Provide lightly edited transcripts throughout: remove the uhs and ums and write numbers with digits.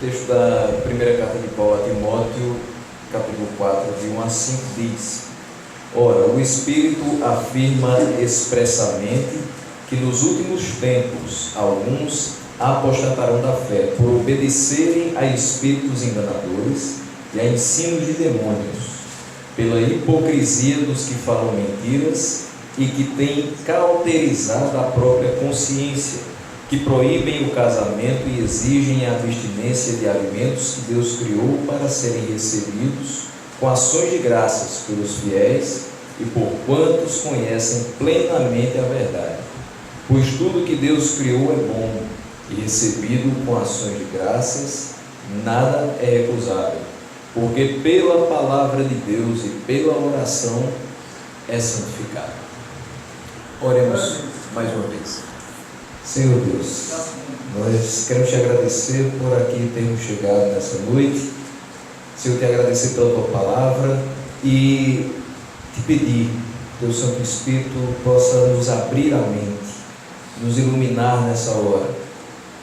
texto da primeira carta de Paulo a Timóteo, capítulo 4, de 1 a 5, diz: Ora, o Espírito afirma expressamente que nos últimos tempos alguns apostatarão da fé, por obedecerem a espíritos enganadores e a ensinos de demônios, pela hipocrisia dos que falam mentiras e que têm cauterizado a própria consciência, que proíbem o casamento e exigem a abstinência de alimentos que Deus criou para serem recebidos com ações de graças pelos fiéis e por quantos conhecem plenamente a verdade. Pois tudo que Deus criou é bom e recebido com ações de graças, nada é recusável, porque pela palavra de Deus e pela oração é santificado. Oremos mais uma vez. Senhor Deus, nós queremos te agradecer por aqui termos chegado nessa noite. Senhor, te agradecer pela tua palavra e te pedir que o Santo Espírito possa nos abrir a mente, nos iluminar nessa hora,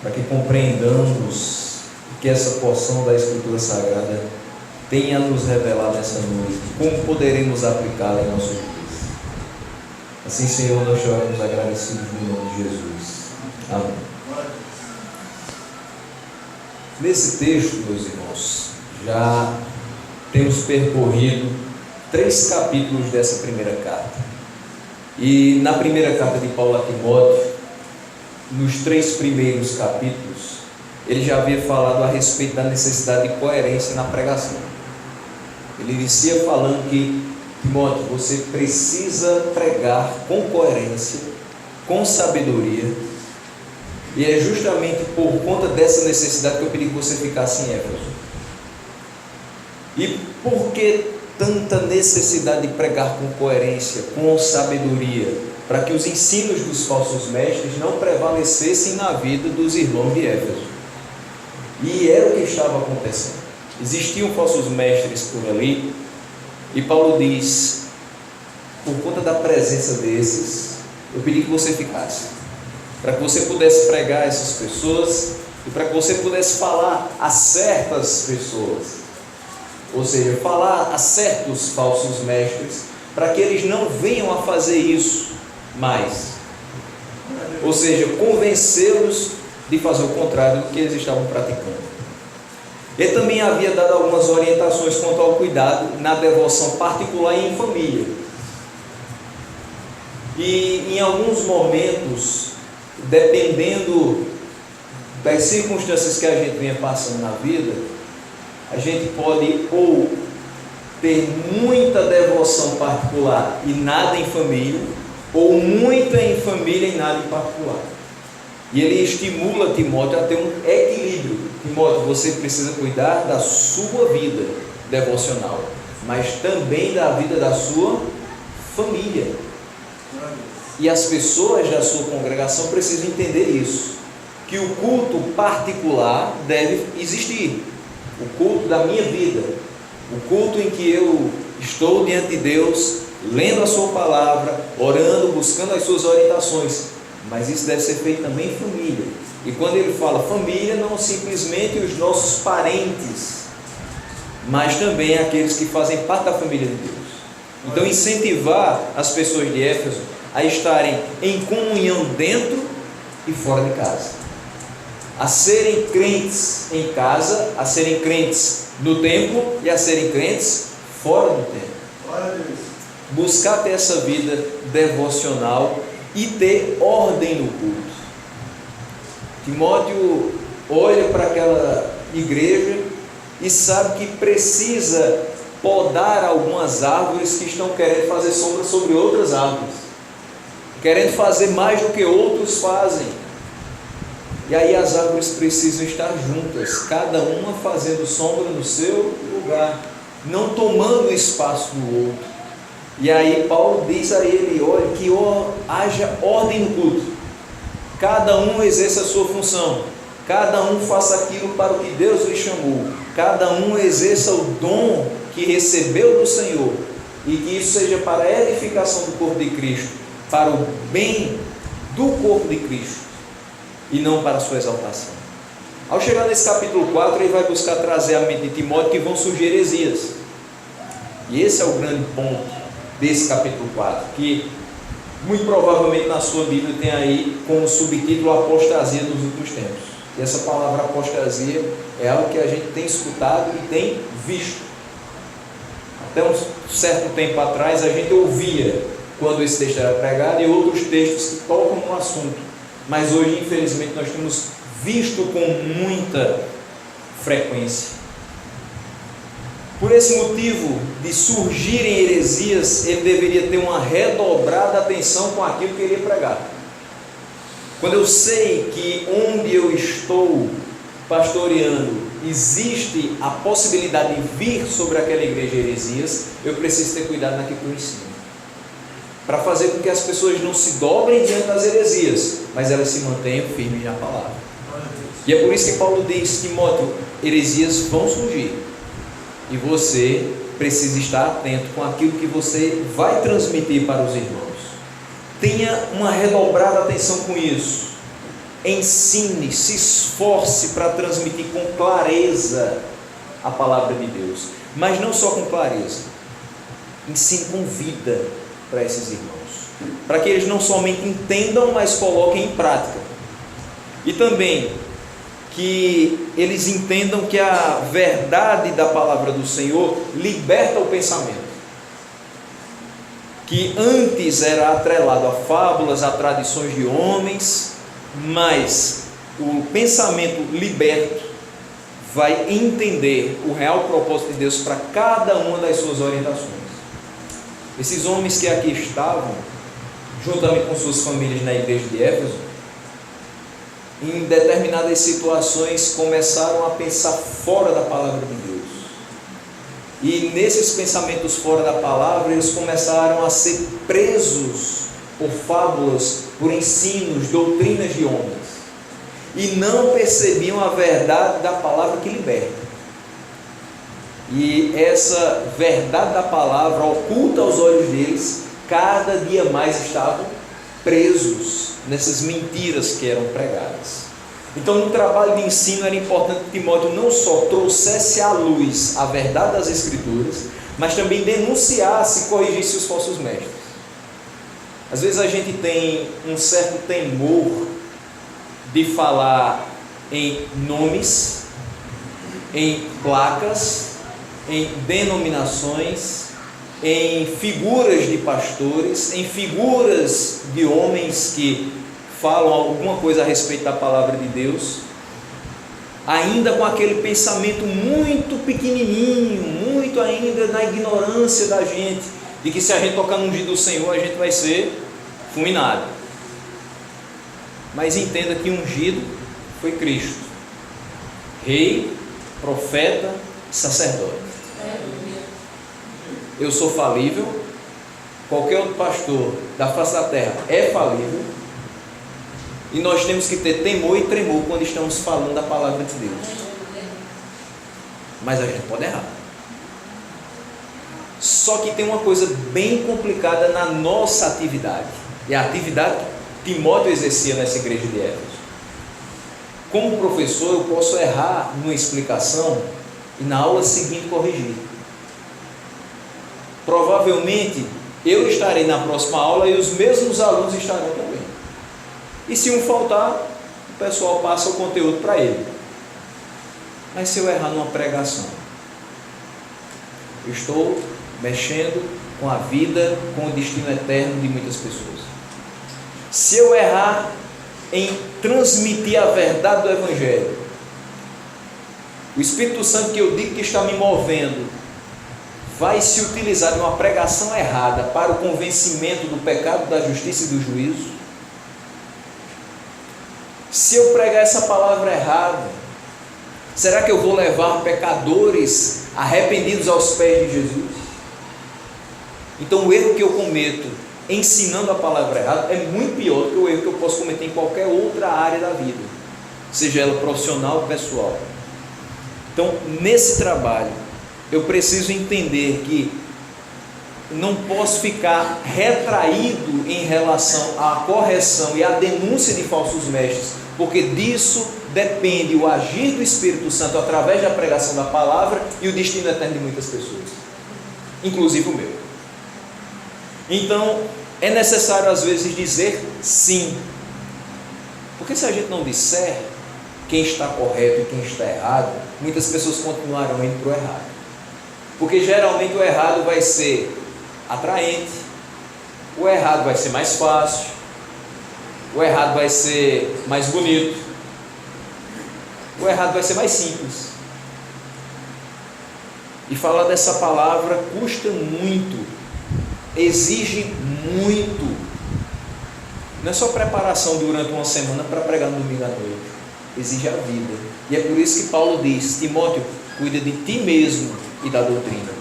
para que compreendamos que essa porção da Escritura Sagrada tenha nos revelado nessa noite, como poderemos aplicá-la em nossos dias. Assim, Senhor, nós choramos agradecidos no nome de Jesus. Amém. Nesse texto, meus irmãos, já temos percorrido 3 capítulos dessa primeira carta. E na primeira carta de Paulo a Timóteo, nos 3 primeiros capítulos, ele já havia falado a respeito da necessidade de coerência na pregação. Ele inicia falando que, Timóteo, você precisa pregar com coerência, com sabedoria. E é justamente por conta dessa necessidade que eu pedi que você ficasse em Éfeso. E por que tanta necessidade de pregar com coerência, com sabedoria, para que os ensinos dos falsos mestres não prevalecessem na vida dos irmãos de Éfeso? E era o que estava acontecendo. Existiam falsos mestres por ali, e Paulo diz: por conta da presença desses, eu pedi que você ficasse, para que você pudesse pregar a essas pessoas e para que você pudesse falar a certas pessoas, ou seja, falar a certos falsos mestres, para que eles não venham a fazer isso mais, ou seja, convencê-los de fazer o contrário do que eles estavam praticando. Ele também havia dado algumas orientações quanto ao cuidado na devoção particular e em família. E em alguns momentos, dependendo das circunstâncias que a gente venha passando na vida, a gente pode ou ter muita devoção particular e nada em família, ou muita em família e nada em particular. E ele estimula Timóteo a ter um equilíbrio. Timóteo, você precisa cuidar da sua vida devocional, mas também da vida da sua família. E as pessoas da sua congregação precisam entender isso, que o culto particular deve existir, o culto da minha vida, o culto em que eu estou diante de Deus, lendo a sua palavra, orando, buscando as suas orientações, mas isso deve ser feito também em família. E quando ele fala família, não simplesmente os nossos parentes, mas também aqueles que fazem parte da família de Deus. Então, incentivar as pessoas de Éfeso a estarem em comunhão dentro e fora de casa, a serem crentes em casa, a serem crentes no templo e a serem crentes fora do templo. Buscar ter essa vida devocional e ter ordem no culto. Timóteo olha para aquela igreja e sabe que precisa podar algumas árvores que estão querendo fazer sombra sobre outras árvores, querendo fazer mais do que outros fazem. E aí as árvores precisam estar juntas, cada uma fazendo sombra no seu lugar, não tomando o espaço do outro. E aí Paulo diz a ele: olha, que haja ordem no culto, cada um exerça a sua função, cada um faça aquilo para o que Deus lhe chamou, cada um exerça o dom que recebeu do Senhor, e que isso seja para a edificação do corpo de Cristo, para o bem do corpo de Cristo, e não para a sua exaltação. Ao chegar nesse capítulo 4, ele vai buscar trazer à mente de Timóteo que vão surgir heresias. E esse é o grande ponto desse capítulo 4, que muito provavelmente na sua Bíblia tem aí como subtítulo apostasia dos últimos tempos. E essa palavra apostasia é algo que a gente tem escutado e tem visto. Até um certo tempo atrás a gente ouvia quando esse texto era pregado e outros textos que tocam no assunto. Mas hoje, infelizmente, nós temos visto com muita frequência. Por esse motivo de surgirem heresias, ele deveria ter uma redobrada atenção com aquilo que ele ia pregar. Quando eu sei que onde eu estou pastoreando existe a possibilidade de vir sobre aquela igreja heresias, eu preciso ter cuidado naquilo que eu ensino, para fazer com que as pessoas não se dobrem diante das heresias, mas elas se mantenham firmes na palavra. E é por isso que Paulo diz: Timóteo, heresias vão surgir, e você precisa estar atento com aquilo que você vai transmitir para os irmãos. Tenha uma redobrada atenção com isso. Ensine, se esforce para transmitir com clareza a palavra de Deus, mas não só com clareza, ensine com vida para esses irmãos, para que eles não somente entendam, mas coloquem em prática. E também que eles entendam que a verdade da palavra do Senhor liberta o pensamento, que antes era atrelado a fábulas, a tradições de homens, mas o pensamento liberto vai entender o real propósito de Deus para cada uma das suas orientações. Esses homens que aqui estavam, juntamente com suas famílias na igreja de Éfeso, em determinadas situações começaram a pensar fora da palavra de Deus. E nesses pensamentos fora da palavra, eles começaram a ser presos por fábulas, por ensinos, doutrinas de homens, e não percebiam a verdade da palavra que liberta. E essa verdade da palavra, oculta aos olhos deles, cada dia mais estavam presos nessas mentiras que eram pregadas. Então, no trabalho de ensino era importante que Timóteo não só trouxesse à luz a verdade das Escrituras, mas também denunciasse e corrigisse os falsos mestres. Às vezes a gente tem um certo temor de falar em nomes, em placas, em denominações, em figuras de pastores, em figuras de homens que falam alguma coisa a respeito da palavra de Deus, ainda com aquele pensamento muito pequenininho, muito ainda na ignorância da gente, de que se a gente tocar no ungido do Senhor, a gente vai ser fulminado. Mas entenda que ungido foi Cristo, rei, profeta, sacerdote. Eu sou falível, qualquer outro pastor da face da terra é falível, e nós temos que ter temor e tremor quando estamos falando da palavra de Deus. Mas a gente pode errar. Só que tem uma coisa bem complicada na nossa atividade, e a atividade que Timóteo exercia nessa igreja de Éfeso. Como professor, eu posso errar numa explicação e na aula seguinte corrigir. Provavelmente eu estarei na próxima aula e os mesmos alunos estarão também. E se um faltar, o pessoal passa o conteúdo para ele. Mas se eu errar numa pregação, eu estou mexendo com a vida, com o destino eterno de muitas pessoas. Se eu errar em transmitir a verdade do Evangelho, o Espírito Santo que eu digo que está me movendo vai se utilizar de uma pregação errada para o convencimento do pecado, da justiça e do juízo. Se eu pregar essa palavra errada, será que eu vou levar pecadores arrependidos aos pés de Jesus? Então o erro que eu cometo ensinando a palavra errada é muito pior do que o erro que eu posso cometer em qualquer outra área da vida, seja ela profissional ou pessoal. Então, nesse trabalho, eu preciso entender que não posso ficar retraído em relação à correção e à denúncia de falsos mestres, porque disso depende o agir do Espírito Santo através da pregação da palavra e o destino eterno de muitas pessoas, inclusive o meu. Então, é necessário às vezes dizer sim, porque se a gente não disser quem está correto e quem está errado, muitas pessoas continuarão indo para o errado, porque geralmente o errado vai ser atraente, o errado vai ser mais fácil, o errado vai ser mais bonito, o errado vai ser mais simples. E falar dessa palavra custa muito, exige muito. Não é só preparação durante uma semana para pregar no domingo à noite, exige a vida. E é por isso que Paulo diz: Timóteo, cuida de ti mesmo e da doutrina.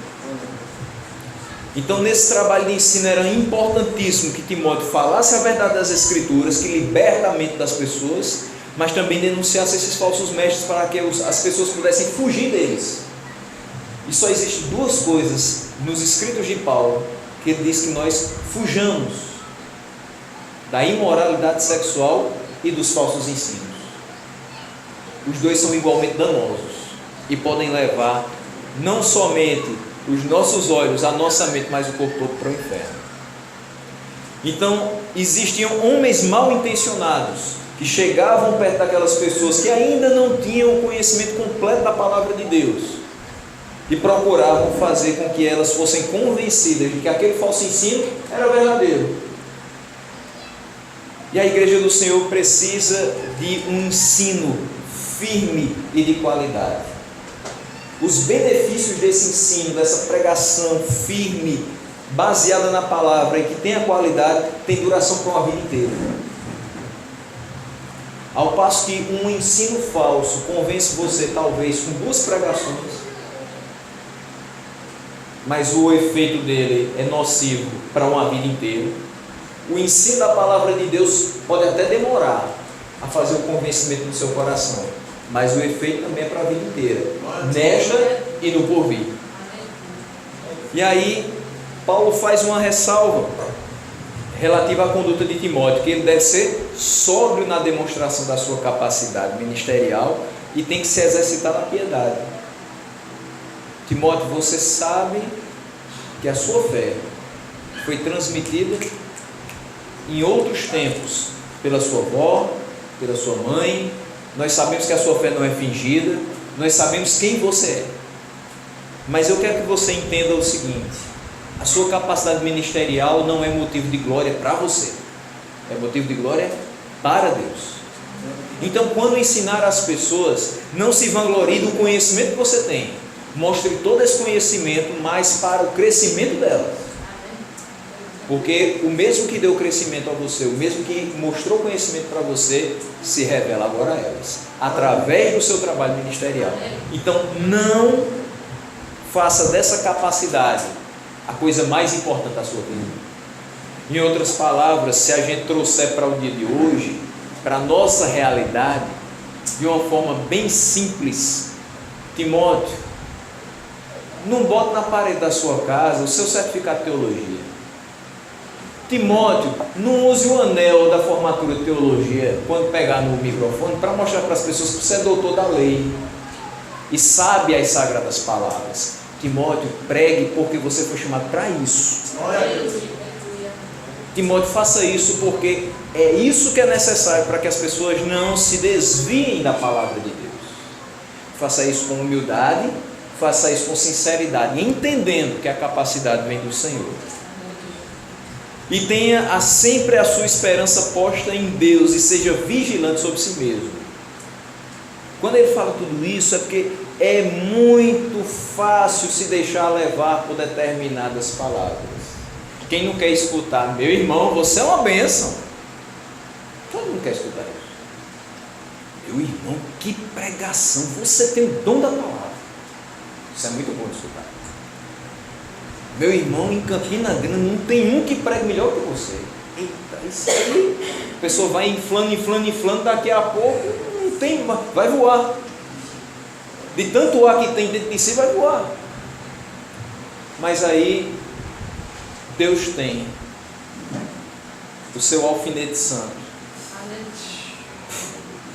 Então, nesse trabalho de ensino era importantíssimo que Timóteo falasse a verdade das Escrituras, que liberta a mente das pessoas, mas também denunciasse esses falsos mestres para que as pessoas pudessem fugir deles. E só existem duas coisas nos escritos de Paulo que ele diz que nós fujamos: da imoralidade sexual e dos falsos ensinos. Os dois são igualmente danosos e podem levar não somente os nossos olhos, a nossa mente, mas o corpo todo para o inferno. Então, existiam homens mal intencionados que chegavam perto daquelas pessoas que ainda não tinham o conhecimento completo da palavra de Deus e procuravam fazer com que elas fossem convencidas de que aquele falso ensino era verdadeiro. E a igreja do Senhor precisa de um ensino firme e de qualidade. Os benefícios desse ensino, dessa pregação firme, baseada na palavra e que tem a qualidade, tem duração para uma vida inteira. Ao passo que um ensino falso convence você talvez com 2 pregações, mas o efeito dele é nocivo para uma vida inteira. O ensino da palavra de Deus pode até demorar a fazer o convencimento no seu coração, mas o efeito também é para a vida inteira, nesta e no porvir. E aí Paulo faz uma ressalva relativa à conduta de Timóteo, que ele deve ser sóbrio na demonstração da sua capacidade ministerial e tem que se exercitar na piedade. Timóteo, você sabe que a sua fé foi transmitida em outros tempos pela sua avó, pela sua mãe. Nós sabemos que a sua fé não é fingida, nós sabemos quem você é. Mas eu quero que você entenda o seguinte: a sua capacidade ministerial não é motivo de glória para você, é motivo de glória para Deus. Então, quando ensinar as pessoas, não se vanglorie do conhecimento que você tem, mostre todo esse conhecimento, mas para o crescimento delas. Porque o mesmo que deu crescimento a você, o mesmo que mostrou conhecimento para você, se revela agora a elas, através do seu trabalho ministerial. Então, não faça dessa capacidade a coisa mais importante da sua vida. Em outras palavras, se a gente trouxer para o dia de hoje, para a nossa realidade, de uma forma bem simples: Timóteo, não bote na parede da sua casa o seu certificado de teologia. Timóteo, não use o anel da formatura de teologia quando pegar no microfone para mostrar para as pessoas que você é doutor da lei e sabe as sagradas palavras. Timóteo, pregue porque você foi chamado para isso. Timóteo, faça isso porque é isso que é necessário para que as pessoas não se desviem da palavra de Deus. Faça isso com humildade, faça isso com sinceridade, entendendo que a capacidade vem do Senhor. E tenha sempre a sua esperança posta em Deus e seja vigilante sobre si mesmo. Quando ele fala tudo isso, é porque é muito fácil se deixar levar por determinadas palavras. Quem não quer escutar: meu irmão, você é uma bênção. Todo mundo quer escutar isso. Meu irmão, que pregação, você tem o dom da palavra. Isso é muito bom de escutar. Meu irmão, em Campina Grande não tem um que pregue melhor que você. Eita, isso aí. A pessoa vai inflando, daqui a pouco não tem, vai voar. De tanto ar que tem dentro de si, vai voar. Mas aí Deus tem o seu alfinete santo,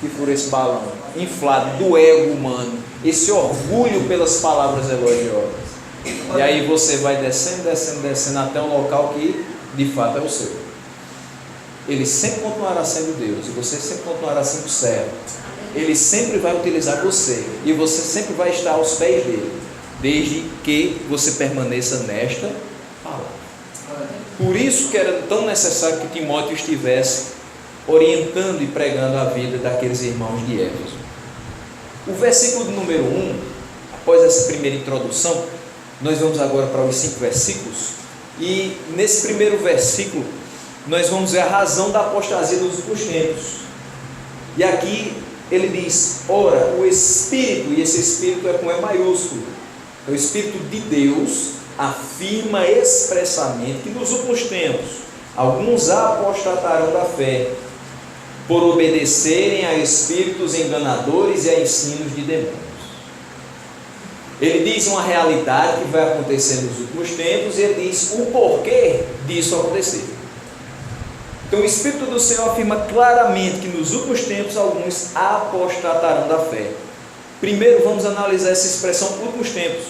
que fura esse balão inflado do ego humano, esse orgulho pelas palavras elogiosas. E aí você vai descendo até um local que de fato é o seu. Ele sempre continuará sendo Deus, e você sempre continuará sendo servo. Ele sempre vai utilizar você, e você sempre vai estar aos pés dele, desde que você permaneça nesta palavra. Por isso que era tão necessário que Timóteo estivesse orientando e pregando a vida daqueles irmãos de Éfeso. O versículo número 1, após essa primeira introdução, nós vamos agora para os 5 versículos, e nesse primeiro versículo nós vamos ver a razão da apostasia dos últimos tempos. E aqui ele diz: ora, o Espírito, e esse Espírito é com E maiúsculo, é o Espírito de Deus, afirma expressamente que nos últimos tempos alguns apostatarão da fé, por obedecerem a espíritos enganadores e a ensinos de demônios. Ele diz uma realidade que vai acontecer nos últimos tempos, e ele diz o porquê disso acontecer. Então o Espírito do Senhor afirma claramente que nos últimos tempos alguns apostatarão da fé. Primeiro vamos analisar essa expressão últimos tempos,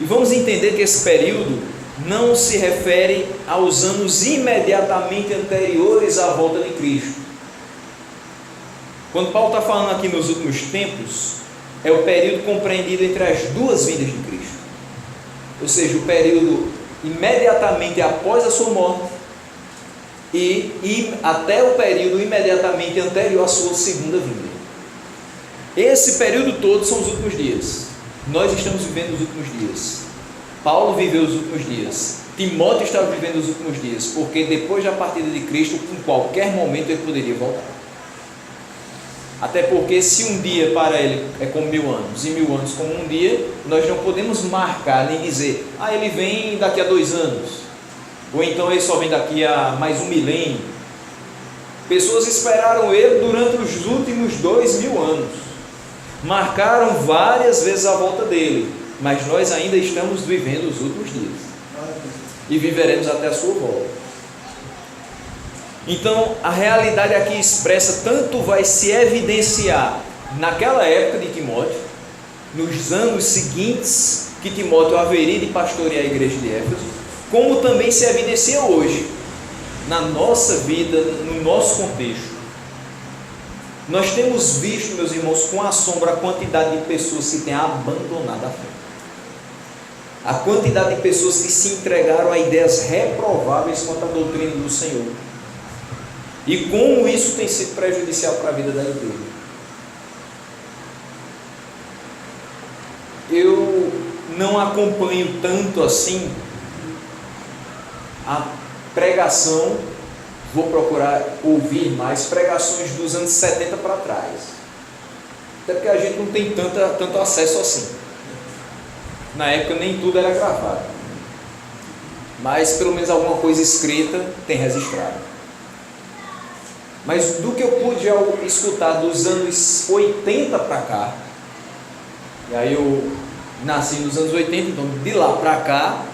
e vamos entender que esse período não se refere aos anos imediatamente anteriores à volta de Cristo. Quando Paulo está falando aqui nos últimos tempos, é o período compreendido entre as duas vindas de Cristo, ou seja, o período imediatamente após a sua morte e até o período imediatamente anterior à sua segunda vinda. Esse período todo são os últimos dias. Nós estamos vivendo os últimos dias. Paulo viveu os últimos dias, Timóteo estava vivendo os últimos dias, porque depois da partida de Cristo, em qualquer momento ele poderia voltar. Até porque se um dia para ele é como 1000 anos, e 1000 anos como um dia, nós não podemos marcar nem dizer, ele vem daqui a 2 anos, ou então ele só vem daqui a mais 1 milênio. Pessoas esperaram ele durante os últimos 2000 anos, marcaram várias vezes a volta dele, mas nós ainda estamos vivendo os últimos dias, e viveremos até a sua volta. Então a realidade aqui expressa tanto vai se evidenciar naquela época de Timóteo, nos anos seguintes que Timóteo haveria de pastorear a igreja de Éfeso, como também se evidencia hoje, na nossa vida, no nosso contexto. Nós temos visto, meus irmãos, com assombro a quantidade de pessoas que têm abandonado a fé, a quantidade de pessoas que se entregaram a ideias reprováveis quanto à doutrina do Senhor, e como isso tem sido prejudicial para a vida da igreja. Eu não acompanho tanto assim a pregação, vou procurar ouvir mais pregações dos anos 70 para trás, até porque a gente não tem tanto acesso assim. Na época nem tudo era gravado, mas pelo menos alguma coisa escrita tem registrado. Mas do que eu pude escutar dos anos 80 para cá, e aí eu nasci nos anos 80, então de lá para cá,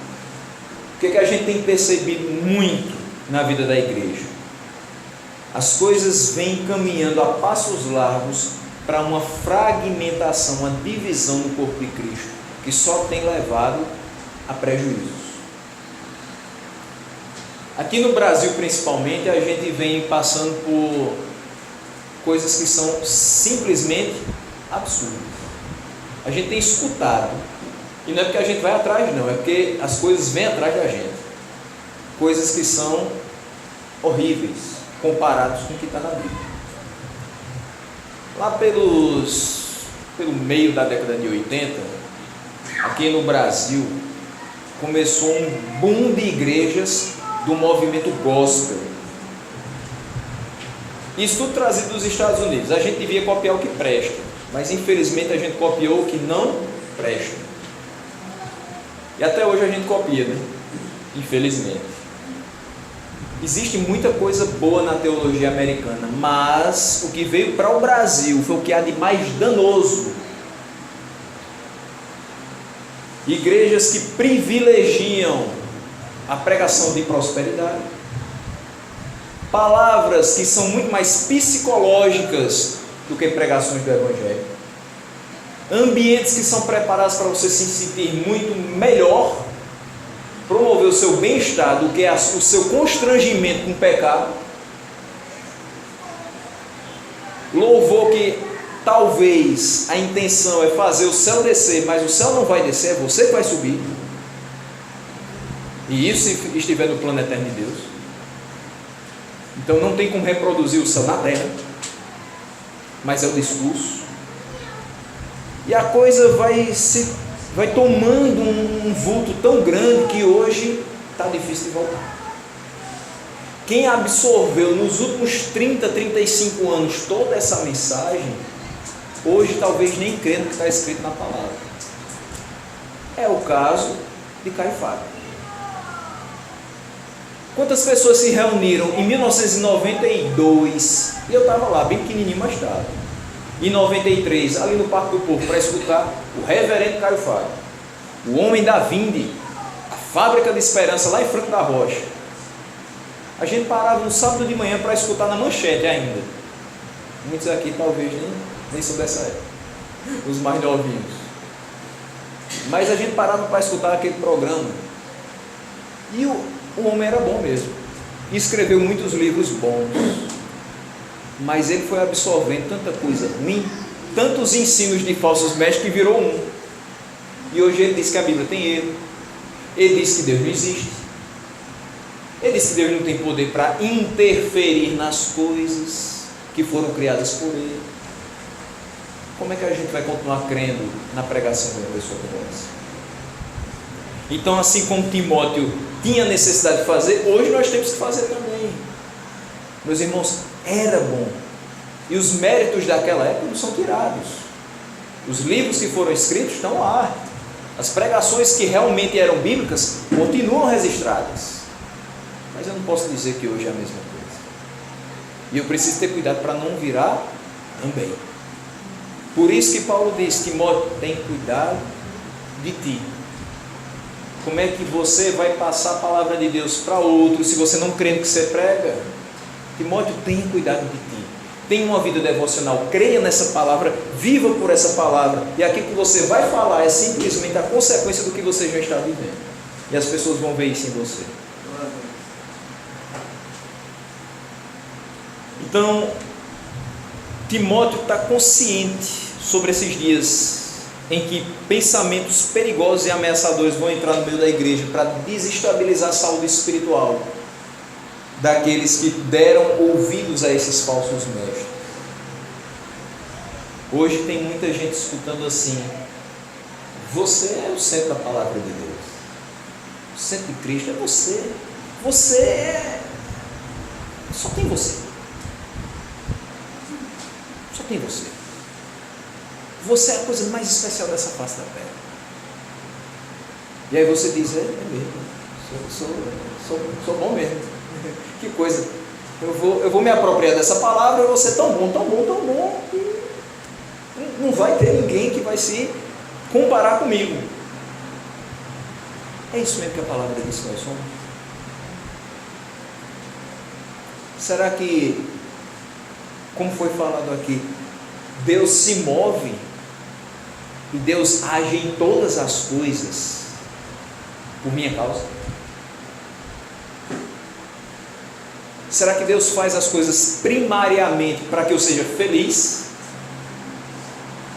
o que a gente tem percebido muito na vida da igreja? As coisas vêm caminhando a passos largos para uma fragmentação, uma divisão no corpo de Cristo, que só tem levado a prejuízos. Aqui no Brasil, principalmente, a gente vem passando por coisas que são simplesmente absurdas. A gente tem escutado, e não é porque a gente vai atrás, não, é porque as coisas vêm atrás da gente. Coisas que são horríveis, comparados com o que está na Bíblia. Lá pelo meio da década de 80, aqui no Brasil, começou um boom de igrejas do movimento gospel. Isso tudo trazido dos Estados Unidos. A gente devia copiar o que presta, mas infelizmente a gente copiou o que não presta. E até hoje a gente copia, né? Infelizmente. Existe muita coisa boa na teologia americana, mas o que veio para o Brasil foi o que há de mais danoso. Igrejas que privilegiam a pregação de prosperidade, palavras que são muito mais psicológicas do que pregações do Evangelho, ambientes que são preparados para você se sentir muito melhor, promover o seu bem-estar do que o seu constrangimento com o pecado, louvor que talvez a intenção é fazer o céu descer, mas o céu não vai descer, é você que vai subir, e isso se estiver no plano eterno de Deus. Então não tem como reproduzir o céu na terra, mas é o discurso, e a coisa vai tomando um vulto tão grande que hoje está difícil de voltar. Quem absorveu nos últimos 30, 35 anos toda essa mensagem, hoje talvez nem crê no que está escrito na palavra. É o caso de Caio Fábio. Quantas pessoas se reuniram em 1992, e eu estava lá, bem pequenininho, mas estava, em 93, ali no Parque do Povo, para escutar o reverendo Caio Fábio, o homem da Vinde, a fábrica de esperança lá em Franco da Rocha. A gente parava no sábado de manhã para escutar na Manchete ainda. Muitos aqui talvez nem são dessa época, os mais novinhos. Mas a gente parava para escutar aquele programa. E o homem era bom mesmo. E escreveu muitos livros bons. Mas ele foi absorvendo tanta coisa ruim, tantos ensinos de falsos mestres, que virou um. E hoje ele diz que a Bíblia tem erro. Ele diz que Deus não existe. Ele diz que Deus não tem poder para interferir nas coisas que foram criadas por Ele. Como é que a gente vai continuar crendo na pregação de uma pessoa como essa? Então, assim como Timóteo tinha necessidade de fazer, hoje nós temos que fazer também. Meus irmãos, era bom. E os méritos daquela época não são tirados. Os livros que foram escritos estão lá. As pregações que realmente eram bíblicas continuam registradas. Mas eu não posso dizer que hoje é a mesma coisa. E eu preciso ter cuidado para não virar também. Por isso que Paulo diz: Timóteo, tem cuidado de ti. Como é que você vai passar a palavra de Deus para outros se você não crê no que você prega? Timóteo, tenha cuidado de ti. Tenha uma vida devocional, creia nessa palavra, viva por essa palavra, e aquilo que você vai falar é simplesmente a consequência do que você já está vivendo, e as pessoas vão ver isso em você. Então, Timóteo está consciente sobre esses dias em que pensamentos perigosos e ameaçadores vão entrar no meio da igreja para desestabilizar a saúde espiritual daqueles que deram ouvidos a esses falsos mestres. Hoje tem muita gente escutando assim: você é o centro da palavra de Deus, o centro de Cristo é você, você é, só tem você, só tem você, você é a coisa mais especial dessa face da terra. E aí você diz: é mesmo, sou bom mesmo. Que coisa, eu vou me apropriar dessa palavra, eu vou ser tão bom, que não vai ter ninguém que vai se comparar comigo. É isso mesmo que a palavra diz que nós somos? Será que, como foi falado aqui, Deus se move e Deus age em todas as coisas por minha causa? Será que Deus faz as coisas primariamente para que eu seja feliz?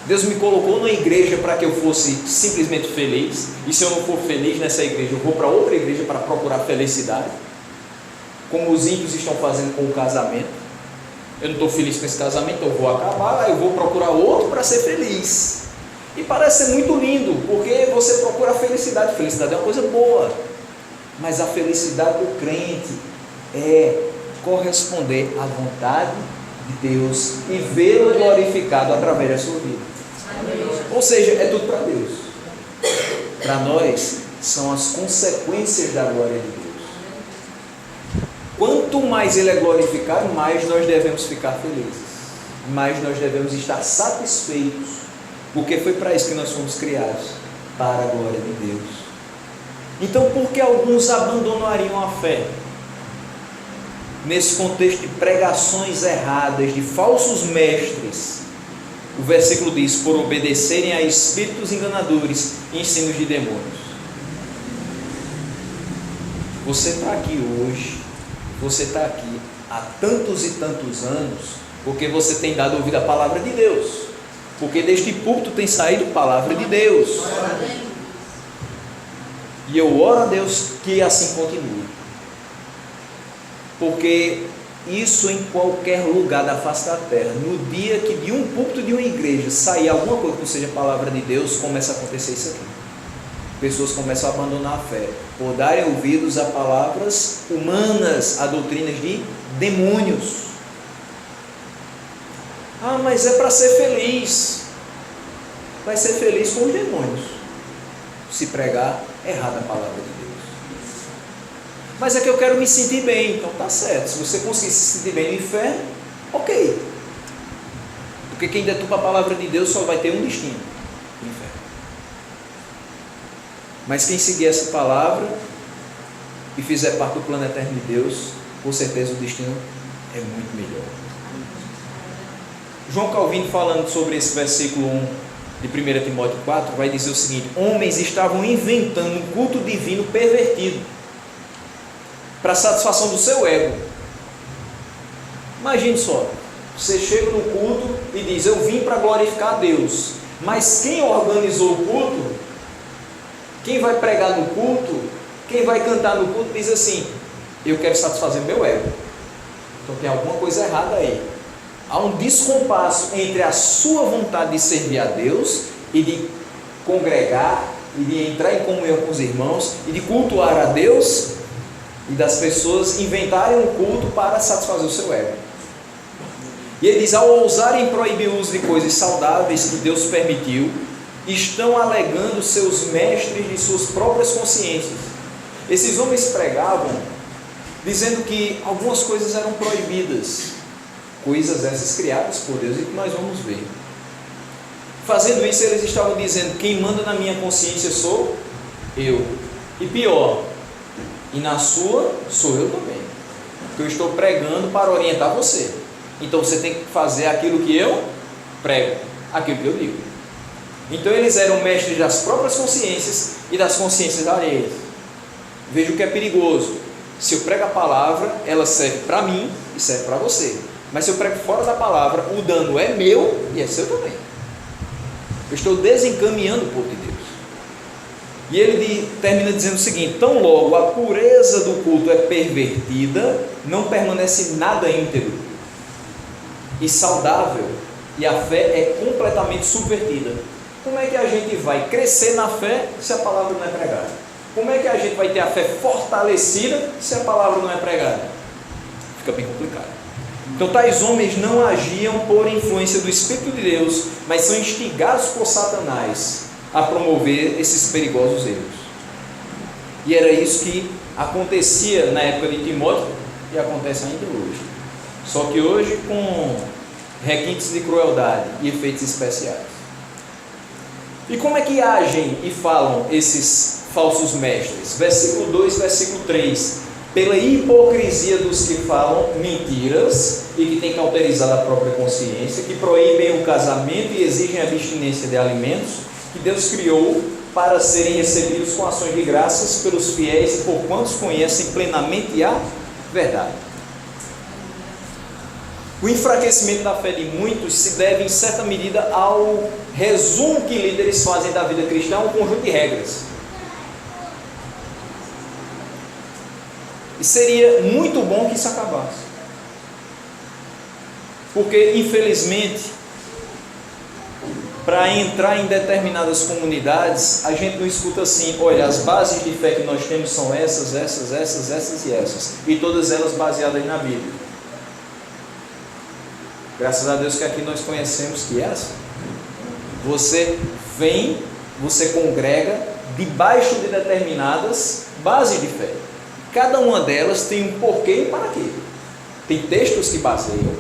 Deus me colocou numa igreja para que eu fosse simplesmente feliz, e se eu não for feliz nessa igreja, eu vou para outra igreja para procurar felicidade, como os ímpios estão fazendo com o casamento. Eu não estou feliz com esse casamento, eu vou acabar, eu vou procurar outro para ser feliz. E parece ser muito lindo, porque você procura a felicidade. Felicidade é uma coisa boa, mas a felicidade do crente é corresponder à vontade de Deus e vê-lo glorificado através da sua vida. Amém. Ou seja, é tudo para Deus. Para nós são as consequências da glória de Deus. Quanto mais Ele é glorificado, mais nós devemos ficar felizes, mais nós devemos estar satisfeitos, porque foi para isso que nós fomos criados, para a glória de Deus. Então, por que alguns abandonariam a fé? Nesse contexto de pregações erradas, de falsos mestres, o versículo diz: por obedecerem a espíritos enganadores e ensinos de demônios. Você está aqui hoje, você está aqui há tantos e tantos anos, porque você tem dado ouvido à palavra de Deus, porque deste púlpito tem saído palavra de Deus. E eu oro a Deus que assim continue, porque isso em qualquer lugar da face da terra, no dia que de um púlpito de uma igreja sair alguma coisa que não seja palavra de Deus, começa a acontecer isso aqui. Pessoas começam a abandonar a fé, por darem ouvidos a palavras humanas, a doutrinas de demônios. Ah, mas é para ser feliz. Vai ser feliz com os demônios, se pregar errado a palavra de Deus. Mas é que eu quero me sentir bem, então tá certo. Se você conseguir se sentir bem no inferno, ok. Porque quem deturpa a palavra de Deus só vai ter um destino: o inferno. Mas quem seguir essa palavra e fizer parte do plano eterno de Deus, com certeza o destino é muito melhor. João Calvino, falando sobre esse versículo 1 de 1 Timóteo 4, vai dizer o seguinte: homens estavam inventando um culto divino pervertido para satisfação do seu ego. Imagine só, você chega no culto e diz: eu vim para glorificar a Deus, mas quem organizou o culto, quem vai pregar no culto, quem vai cantar no culto, diz assim: eu quero satisfazer meu ego. Então tem alguma coisa errada aí. Há um descompasso entre a sua vontade de servir a Deus e de congregar e de entrar em comunhão com os irmãos e de cultuar a Deus, e das pessoas inventarem um culto para satisfazer o seu ego. E ele diz: ao ousarem proibir o uso de coisas saudáveis que Deus permitiu, estão alegando seus mestres de suas próprias consciências. Esses homens pregavam dizendo que algumas coisas eram proibidas, coisas essas criadas por Deus e que nós vamos ver. Fazendo isso, eles estavam dizendo: quem manda na minha consciência sou eu, e pior, e na sua sou eu também, que eu estou pregando para orientar você. Então você tem que fazer aquilo que eu prego, aquilo que eu digo. Então eles eram mestres das próprias consciências e das consciências alheias. Veja o que é perigoso: se eu prego a palavra, ela serve para mim e serve para você, mas se eu prego fora da palavra, o dano é meu e é seu também. Eu estou desencaminhando o povo de Deus. E ele termina dizendo o seguinte: tão logo a pureza do culto é pervertida, não permanece nada íntegro e saudável, e a fé é completamente subvertida. Como é que a gente vai crescer na fé se a palavra não é pregada? Como é que a gente vai ter a fé fortalecida se a palavra não é pregada? Fica bem complicado. Então tais homens não agiam por influência do Espírito de Deus, mas são instigados por Satanás a promover esses perigosos erros. E era isso que acontecia na época de Timóteo e acontece ainda hoje. Só que hoje com requintes de crueldade e efeitos especiais. E como é que agem e falam esses falsos mestres? Versículo 2, versículo 3: pela hipocrisia dos que falam mentiras e que têm cauterizado a própria consciência, que proíbem o casamento e exigem a abstinência de alimentos que Deus criou para serem recebidos com ações de graças pelos fiéis e por quantos conhecem plenamente a verdade. O enfraquecimento da fé de muitos se deve em certa medida ao resumo que líderes fazem da vida cristã, um conjunto de regras. E seria muito bom que isso acabasse, porque infelizmente, para entrar em determinadas comunidades, a gente não escuta assim: olha, as bases de fé que nós temos são essas e essas, e todas elas baseadas na Bíblia. Graças a Deus que aqui nós conhecemos que é assim. Você vem, você congrega debaixo de determinadas bases de fé. Cada uma delas tem um porquê e para quê. Tem textos que baseiam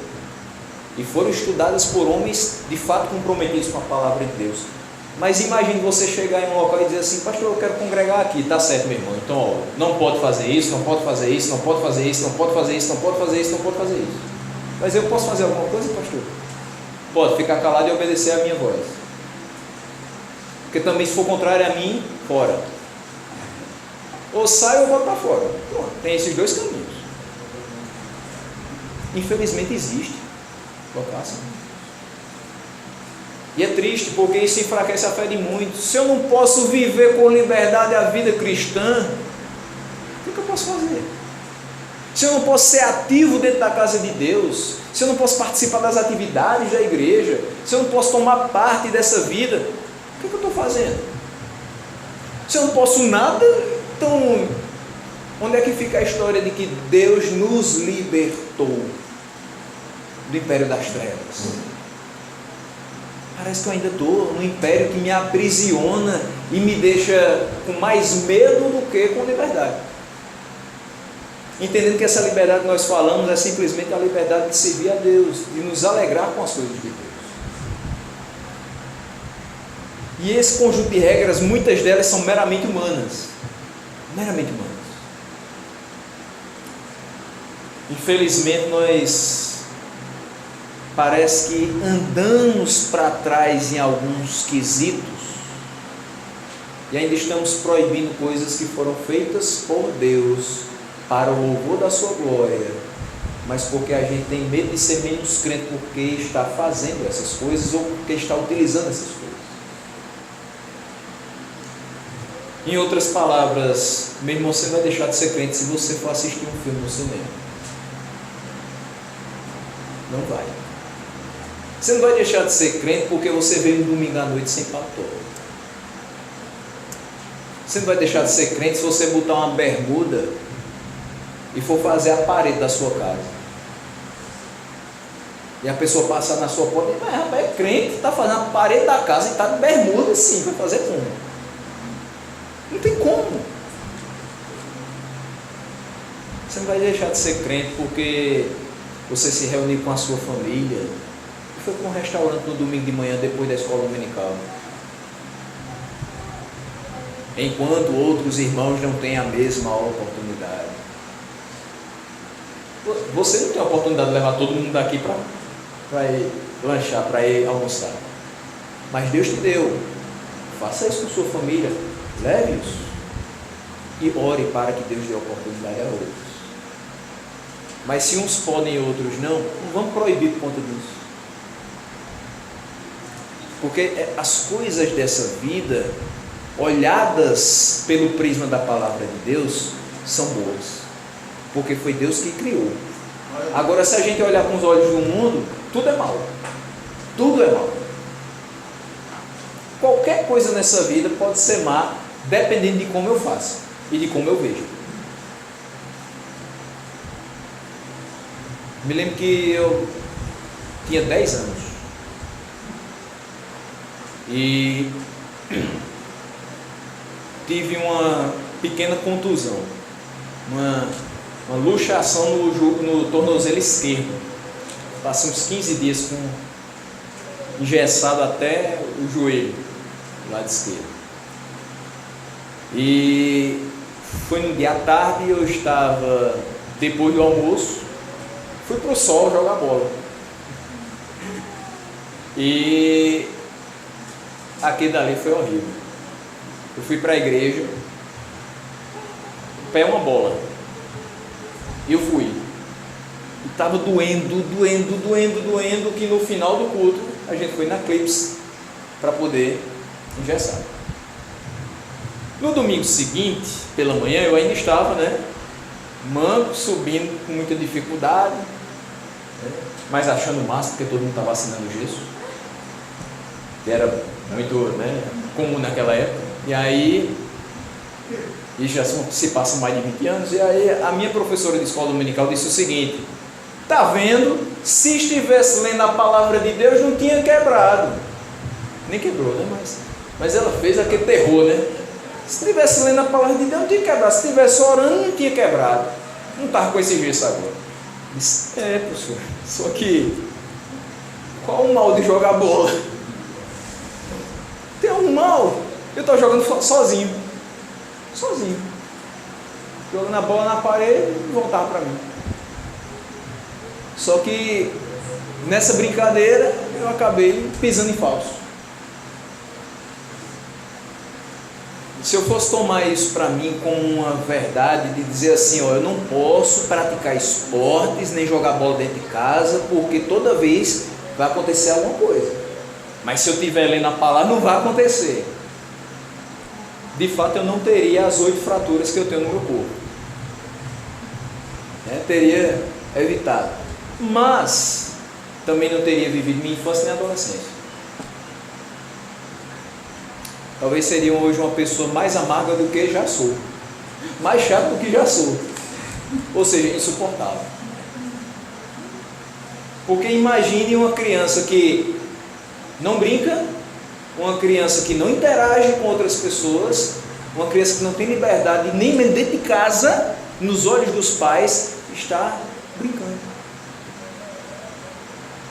e foram estudadas por homens de fato comprometidos com a palavra de Deus. Mas imagine você chegar em um local e dizer assim: pastor, eu quero congregar aqui. Tá certo, meu irmão, então ó, não pode fazer isso, não pode fazer isso, não pode fazer isso, não pode fazer isso, não pode fazer isso, não pode fazer isso. Mas eu posso fazer alguma coisa, pastor? Pode ficar calado e obedecer a minha voz. Porque também, se for contrário a mim, fora. Ou sai ou vou para fora. Pronto, tem esses dois caminhos. Infelizmente existe local assim. E é triste, porque isso enfraquece a fé de muitos. Se eu não posso viver com liberdade a vida cristã, o que eu posso fazer? Se eu não posso ser ativo dentro da casa de Deus, se eu não posso participar das atividades da igreja, se eu não posso tomar parte dessa vida, o que eu estou fazendo? Se eu não posso nada, então onde é que fica a história de que Deus nos libertou do império das trevas? Parece que eu ainda estou num império que me aprisiona e me deixa com mais medo do que com liberdade. Entendendo que essa liberdade que nós falamos é simplesmente a liberdade de servir a Deus, de nos alegrar com as coisas de Deus. E esse conjunto de regras, muitas delas são meramente humanas. Meramente humanas. Infelizmente nós parece que andamos para trás em alguns quesitos e ainda estamos proibindo coisas que foram feitas por Deus para o louvor da sua glória, mas porque a gente tem medo de ser menos crente porque está fazendo essas coisas ou porque está utilizando essas coisas. Em outras palavras, meu irmão, você vai deixar de ser crente se você for assistir um filme no cinema. Não vai. Você não vai deixar de ser crente porque você veio no domingo à noite sem paletó. Você não vai deixar de ser crente se você botar uma bermuda e for fazer a parede da sua casa. E a pessoa passar na sua porta e diz: mas rapaz, é crente, está fazendo a parede da casa e está de bermuda, sim, vai fazer como? Não tem como. Você não vai deixar de ser crente porque você se reunir com a sua família e foi para um restaurante no domingo de manhã depois da escola dominical, enquanto outros irmãos não têm a mesma oportunidade. Você não tem a oportunidade de levar todo mundo daqui para ir lanchar, para ir almoçar, mas Deus te deu. Faça isso com sua família, leve-os e ore para que Deus dê oportunidade a outros. Mas se uns podem e outros não vamos proibir por conta disso. Porque as coisas dessa vida, olhadas pelo prisma da palavra de Deus, são boas, porque foi Deus que criou. Agora, se a gente olhar com os olhos do mundo, tudo é mal. Tudo é mal. Qualquer coisa nessa vida pode ser má, dependendo de como eu faço e de como eu vejo. Me lembro que eu tinha 10 anos e tive uma pequena contusão, uma luxação no tornozelo esquerdo. Passei uns 15 dias com engessado até o joelho do lado esquerdo. E foi num dia à tarde, eu estava depois do almoço, fui para o sol jogar bola. E aquele dali foi horrível. Eu fui para a igreja, o pé é uma bola. E eu fui. E estava doendo, que no final do culto a gente foi na Clips para poder engessar. No domingo seguinte, pela manhã, eu ainda estava, manco, subindo com muita dificuldade, mas achando massa, porque todo mundo estava assinando gesso, que era muito comum naquela época. E aí, isso já se passa mais de 20 anos, e aí a minha professora de escola dominical disse o seguinte: tá vendo? Se estivesse lendo a palavra de Deus, não tinha quebrado. Nem quebrou, mas ela fez aquele terror, Se estivesse lendo a palavra de Deus, não tinha quebrado. Se estivesse orando, não tinha quebrado. Não estava com esse gesso agora. Disse: professor, só que qual o mal de jogar bola? Tem algum Irmão, eu estou jogando sozinho. Jogando a bola na parede e voltava para mim. Só que nessa brincadeira eu acabei pisando em falso. Se eu fosse tomar isso para mim como uma verdade, de dizer assim, ó, eu não posso praticar esportes, nem jogar bola dentro de casa, porque toda vez vai acontecer alguma coisa. Mas se eu estiver lendo a palavra, não vai acontecer. De fato, eu não teria as 8 fraturas que eu tenho no meu corpo. Teria evitado. Mas também não teria vivido minha infância nem adolescência. Talvez seria hoje uma pessoa mais amarga do que já sou, mais chata do que já sou, ou seja, insuportável. Porque imagine uma criança que não brinca, uma criança que não interage com outras pessoas, uma criança que não tem liberdade nem dentro de casa, nos olhos dos pais, está brincando.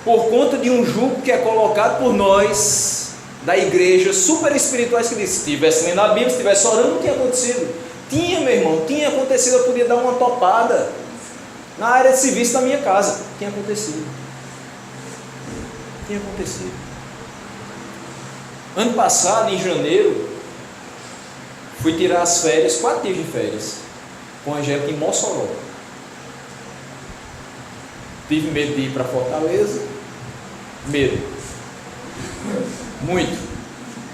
Por conta de um jugo que é colocado por nós, da igreja, super espirituais, que diz, se estivesse lendo a Bíblia, se estivesse orando, não tinha acontecido. Tinha, meu irmão, tinha acontecido, eu podia dar uma topada na área de serviço da minha casa. Tinha acontecido. Ano passado, em janeiro, fui tirar as férias, 4 dias de férias, com a Angélica em Mossoró. Tive medo de ir para Fortaleza, medo. Muito.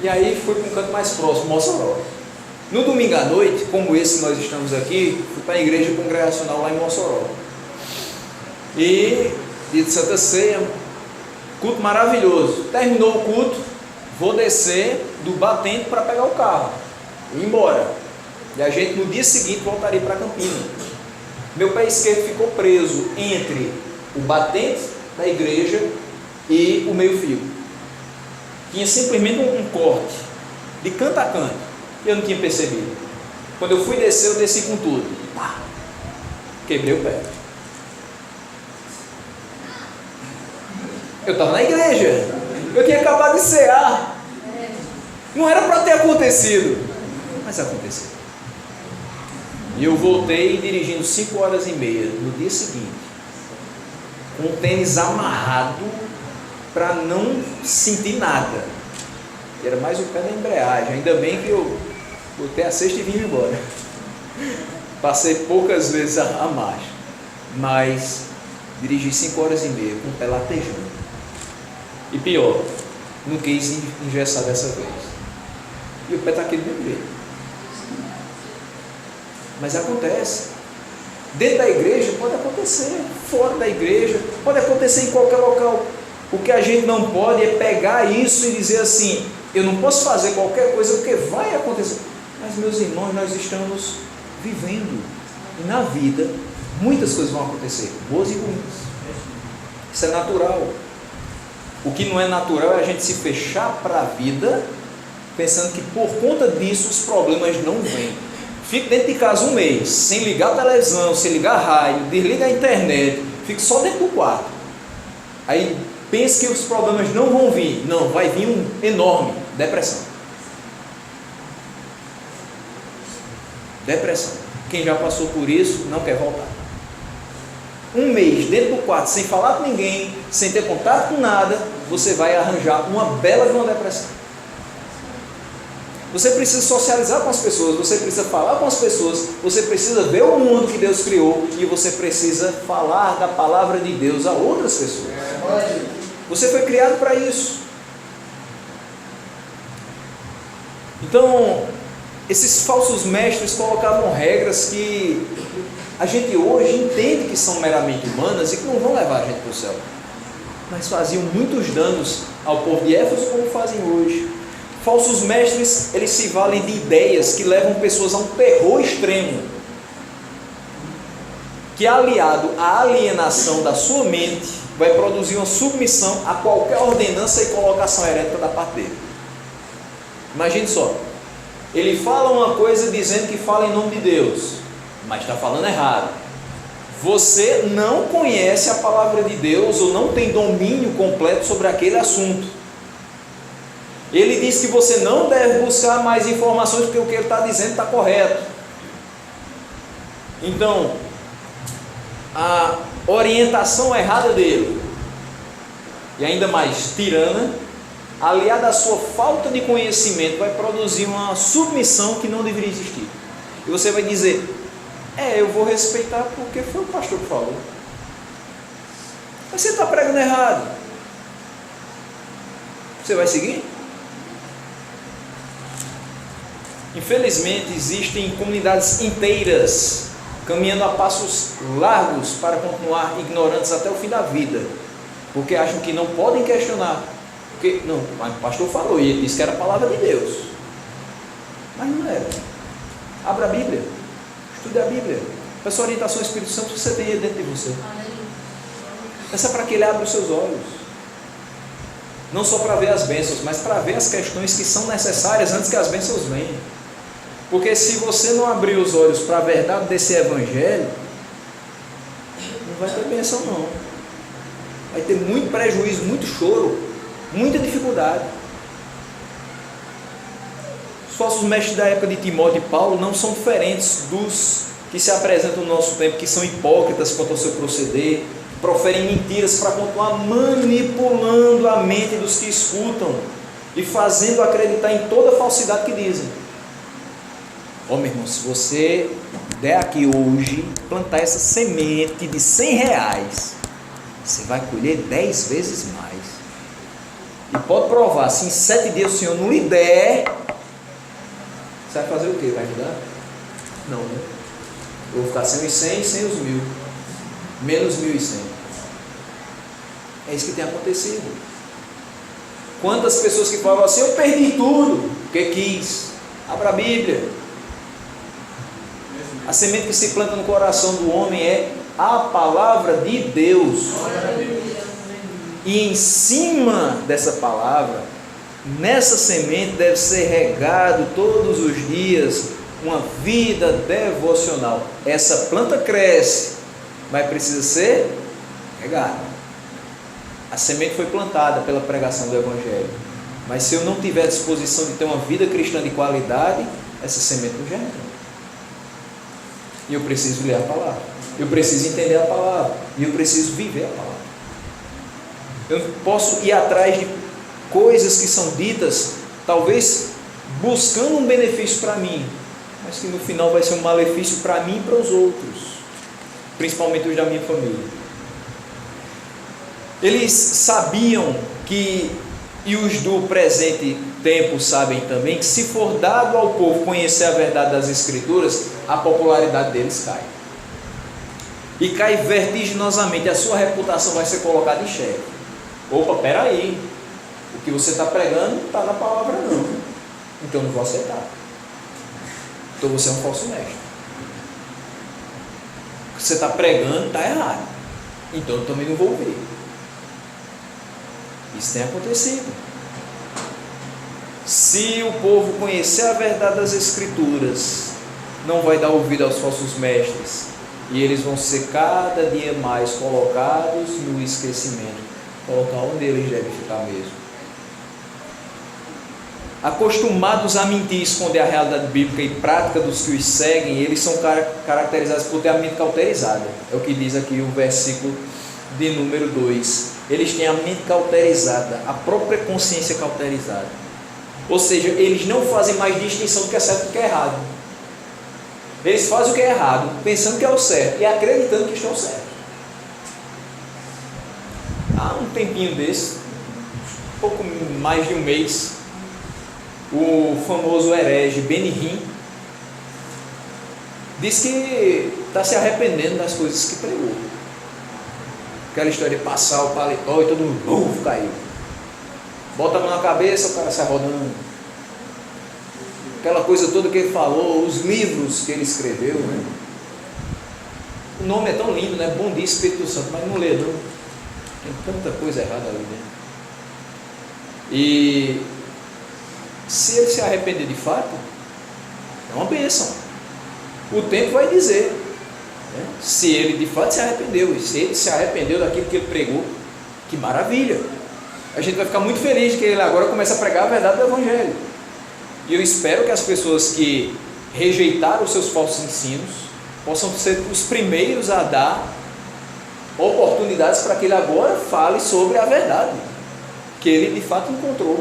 E aí fui para um canto mais próximo, Mossoró. No domingo à noite, como esse nós estamos aqui, fui para a igreja congregacional lá em Mossoró. E dia de Santa Ceia, culto maravilhoso. Terminou o culto, vou descer do batente para pegar o carro e ir embora. E a gente no dia seguinte voltaria para Campinas. Meu pé esquerdo ficou preso entre o batente da igreja e o meio-fio. Tinha simplesmente um corte, de canto a canto, e eu não tinha percebido. Quando eu fui descer, eu desci com tudo. Pá! Quebrei o pé. Eu estava na igreja, eu tinha acabado de cear. Não era para ter acontecido, mas aconteceu. E eu voltei dirigindo 5h30 no dia seguinte, com o tênis amarrado, para não sentir nada. Era mais o pé da embreagem. Ainda bem que eu botei a cesta e vim embora. Passei poucas vezes a marcha, mas dirigi 5h30 com o pé latejando. E pior, não quis engessar dessa vez. E o pé está aqui do mesmo jeito. Mas acontece. Dentro da igreja pode acontecer, fora da igreja, pode acontecer em qualquer local. O que a gente não pode é pegar isso e dizer assim, eu não posso fazer qualquer coisa porque vai acontecer. Mas, meus irmãos, nós estamos vivendo. E na vida, muitas coisas vão acontecer, boas e ruins. Isso é natural. O que não é natural é a gente se fechar para a vida, pensando que por conta disso os problemas não vêm. Fique dentro de casa um mês, sem ligar a televisão, sem ligar a rádio, desliga a internet, fique só dentro do quarto. Aí pense que os problemas não vão vir. Não, vai vir um enorme, depressão. Depressão. Quem já passou por isso não quer voltar. Um mês dentro do quarto, sem falar com ninguém, sem ter contato com nada, você vai arranjar uma bela de uma depressão. Você precisa socializar com as pessoas, você precisa falar com as pessoas, você precisa ver o mundo que Deus criou e você precisa falar da palavra de Deus a outras pessoas. Você foi criado para isso. Então, esses falsos mestres colocavam regras que a gente hoje entende que são meramente humanas e que não vão levar a gente para o céu, mas faziam muitos danos ao povo de Éfeso, como fazem hoje. Falsos mestres, eles se valem de ideias que levam pessoas a um terror extremo, que aliado à alienação da sua mente, vai produzir uma submissão a qualquer ordenança e colocação herética da parte dele. Imagine só, ele fala uma coisa dizendo que fala em nome de Deus, mas está falando errado. Você não conhece a palavra de Deus ou não tem domínio completo sobre aquele assunto. Ele diz que você não deve buscar mais informações porque o que ele está dizendo está correto. Então, a orientação errada dele, e ainda mais tirana, aliada à sua falta de conhecimento, vai produzir uma submissão que não deveria existir. E você vai dizer: eu vou respeitar porque foi o pastor que falou. Mas você está pregando errado. Você vai seguir? Infelizmente, existem comunidades inteiras caminhando a passos largos para continuar ignorantes até o fim da vida, porque acham que não podem questionar. Porque, não, mas o pastor falou e ele disse que era a palavra de Deus. Mas não era. Abra a Bíblia, estude a Bíblia. Peça a orientação do Espírito Santo que você tem aí dentro de você. Peça para que ele abra os seus olhos. Não só para ver as bênçãos, mas para ver as questões que são necessárias antes que as bênçãos venham. Porque se você não abrir os olhos para a verdade desse Evangelho, não vai ter bênção não. Vai ter muito prejuízo, muito choro, muita dificuldade. Os falsos mestres da época de Timóteo e Paulo não são diferentes dos que se apresentam no nosso tempo, que são hipócritas quanto ao seu proceder, proferem mentiras para continuar manipulando a mente dos que escutam e fazendo acreditar em toda a falsidade que dizem. Meu irmão, se você der aqui hoje, plantar essa semente de R$100, você vai colher 10 vezes mais. E pode provar, se em 7 dias o Senhor não lhe der, você vai fazer o quê? Vai ajudar? Não, né? Eu vou ficar sem os 100 e sem os 1000. Menos 1.100. É isso que tem acontecido. Quantas pessoas que falam assim: eu perdi tudo, porque quis. Abra a Bíblia. A semente que se planta no coração do homem é a palavra de Deus. E em cima dessa palavra, nessa semente deve ser regado todos os dias uma vida devocional. Essa planta cresce, mas precisa ser regada. A semente foi plantada pela pregação do Evangelho, mas se eu não tiver disposição de ter uma vida cristã de qualidade, essa semente não germina. E eu preciso ler a palavra, eu preciso entender a palavra, e eu preciso viver a palavra. Eu posso ir atrás de coisas que são ditas, talvez buscando um benefício para mim, mas que no final vai ser um malefício para mim e para os outros, principalmente os da minha família. Eles sabiam que, e os do presente tempo sabem também, que se for dado ao povo conhecer a verdade das Escrituras, a popularidade deles cai. E cai vertiginosamente, a sua reputação vai ser colocada em xeque. Opa, peraí, o que você está pregando não está na palavra não, então eu não vou aceitar. Então você é um falso mestre. O que você está pregando está errado, então eu também não vou ouvir. Isso tem acontecido. Se o povo conhecer a verdade das Escrituras, não vai dar ouvido aos falsos mestres, e eles vão ser cada dia mais colocados no esquecimento, colocar onde eles devem ficar mesmo. Acostumados a mentir e esconder a realidade bíblica e prática dos que os seguem, eles são caracterizados por ter a mente cauterizada. É o que diz aqui o versículo de número 2. Eles têm a mente cauterizada, a própria consciência cauterizada. Ou seja, eles não fazem mais distinção do que é certo e do que é errado. Eles fazem o que é errado, pensando que é o certo e acreditando que estão certos. Há um tempinho desse, pouco mais de um mês, o famoso herege Benny Hinn diz que está se arrependendo das coisas que pregou. Aquela história de passar o paletó e todo mundo caiu. Bota a mão na cabeça, o cara sai rodando. Aquela coisa toda que ele falou, os livros que ele escreveu, né? O nome é tão lindo, né? Bom dia, Espírito Santo, mas não lê não. Tem tanta coisa errada ali, né? E se ele se arrepender de fato, é uma bênção. O tempo vai dizer, né? Se ele de fato se arrependeu, e se ele se arrependeu daquilo que ele pregou, que maravilha. a gente vai ficar muito feliz de que ele agora começa a pregar a verdade do Evangelho. E eu espero que as pessoas que rejeitaram os seus falsos ensinos possam ser os primeiros a dar oportunidades para que ele agora fale sobre a verdade que ele de fato encontrou.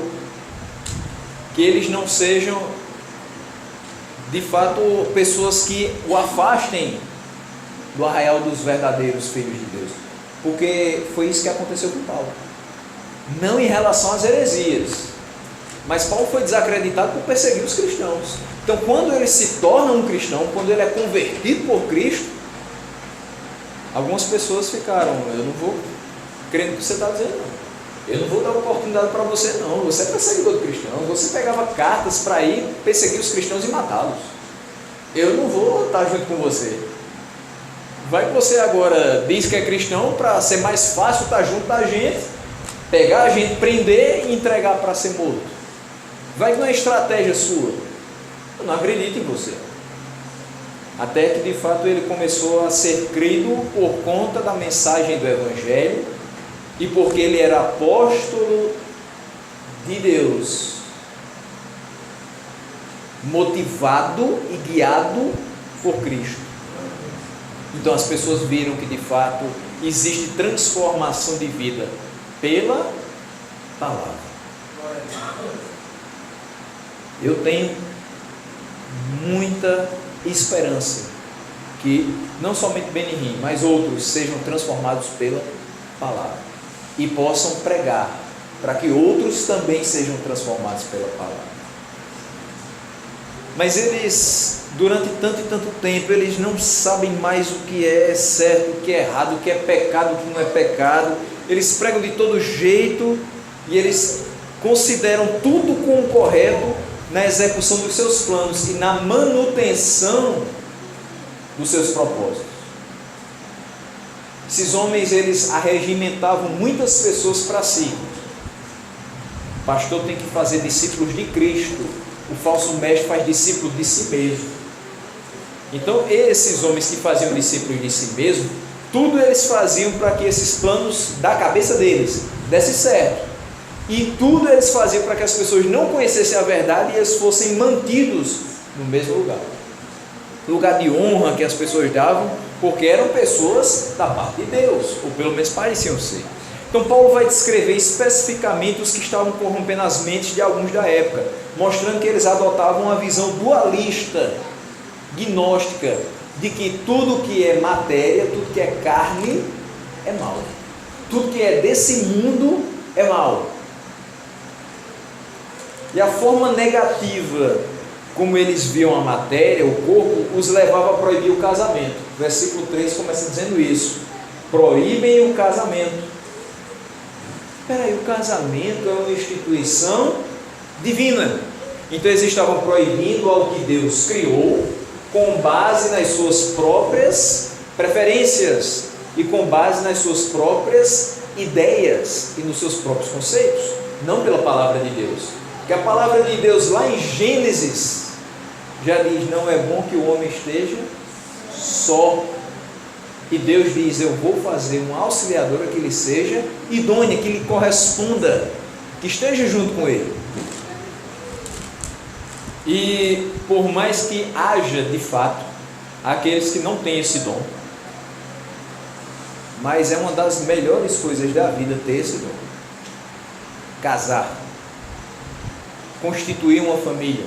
Que eles não sejam de fato pessoas que o afastem do arraial dos verdadeiros filhos de Deus, porque foi isso que aconteceu com Paulo. Não em relação às heresias, mas Paulo foi desacreditado por perseguir os cristãos. Então, quando ele se torna um cristão, quando ele é convertido por Cristo, algumas pessoas ficaram: eu não vou crendo no que você está dizendo, não. Eu não vou dar oportunidade para você, não. Você é perseguidor de cristãos. Você pegava cartas para ir perseguir os cristãos e matá-los. Eu não vou estar junto com você. Vai que você agora diz que é cristão para ser mais fácil estar junto da gente, pegar a gente, prender e entregar para ser morto. Vai que não é estratégia sua. Eu não acredito em você. Até que de fato ele começou a ser crido por conta da mensagem do Evangelho e porque ele era apóstolo de Deus, motivado e guiado por Cristo. Então as pessoas viram que de fato existe transformação de vida pela palavra. Eu tenho muita esperança que não somente Benihim, mas outros sejam transformados pela palavra e possam pregar para que outros também sejam transformados pela palavra. Mas eles, durante tanto e tanto tempo, eles não sabem mais o que é certo, o que é errado, o que é pecado, o que não é pecado. Eles pregam de todo jeito e eles consideram tudo como correto na execução dos seus planos e na manutenção dos seus propósitos. Esses homens, eles arregimentavam muitas pessoas para si. O pastor tem que fazer discípulos de Cristo. O falso mestre faz discípulos de si mesmo. Então, esses homens que faziam discípulos de si mesmo, tudo eles faziam para que esses planos da cabeça deles dessem certo. E tudo eles faziam para que as pessoas não conhecessem a verdade e eles fossem mantidos no mesmo lugar. Lugar de honra que as pessoas davam, porque eram pessoas da parte de Deus, ou pelo menos pareciam ser. Então Paulo vai descrever especificamente os que estavam corrompendo as mentes de alguns da época, mostrando que eles adotavam uma visão dualista, gnóstica, de que tudo que é matéria, tudo que é carne é mal, tudo que é desse mundo é mal. E a forma negativa como eles viam a matéria, o corpo, os levava a proibir o casamento. O versículo 3 começa dizendo isso: proíbem o casamento. Espera aí, o casamento é uma instituição divina. Então eles estavam proibindo algo que Deus criou com base nas suas próprias preferências e com base nas suas próprias ideias e nos seus próprios conceitos, não pela palavra de Deus. Porque a palavra de Deus lá em Gênesis já diz: não é bom que o homem esteja só. E Deus diz: eu vou fazer uma auxiliadora que lhe seja idônea, que lhe corresponda, que esteja junto com ele. E por mais que haja de fato aqueles que não têm esse dom, mas é uma das melhores coisas da vida ter esse dom. Casar, constituir uma família.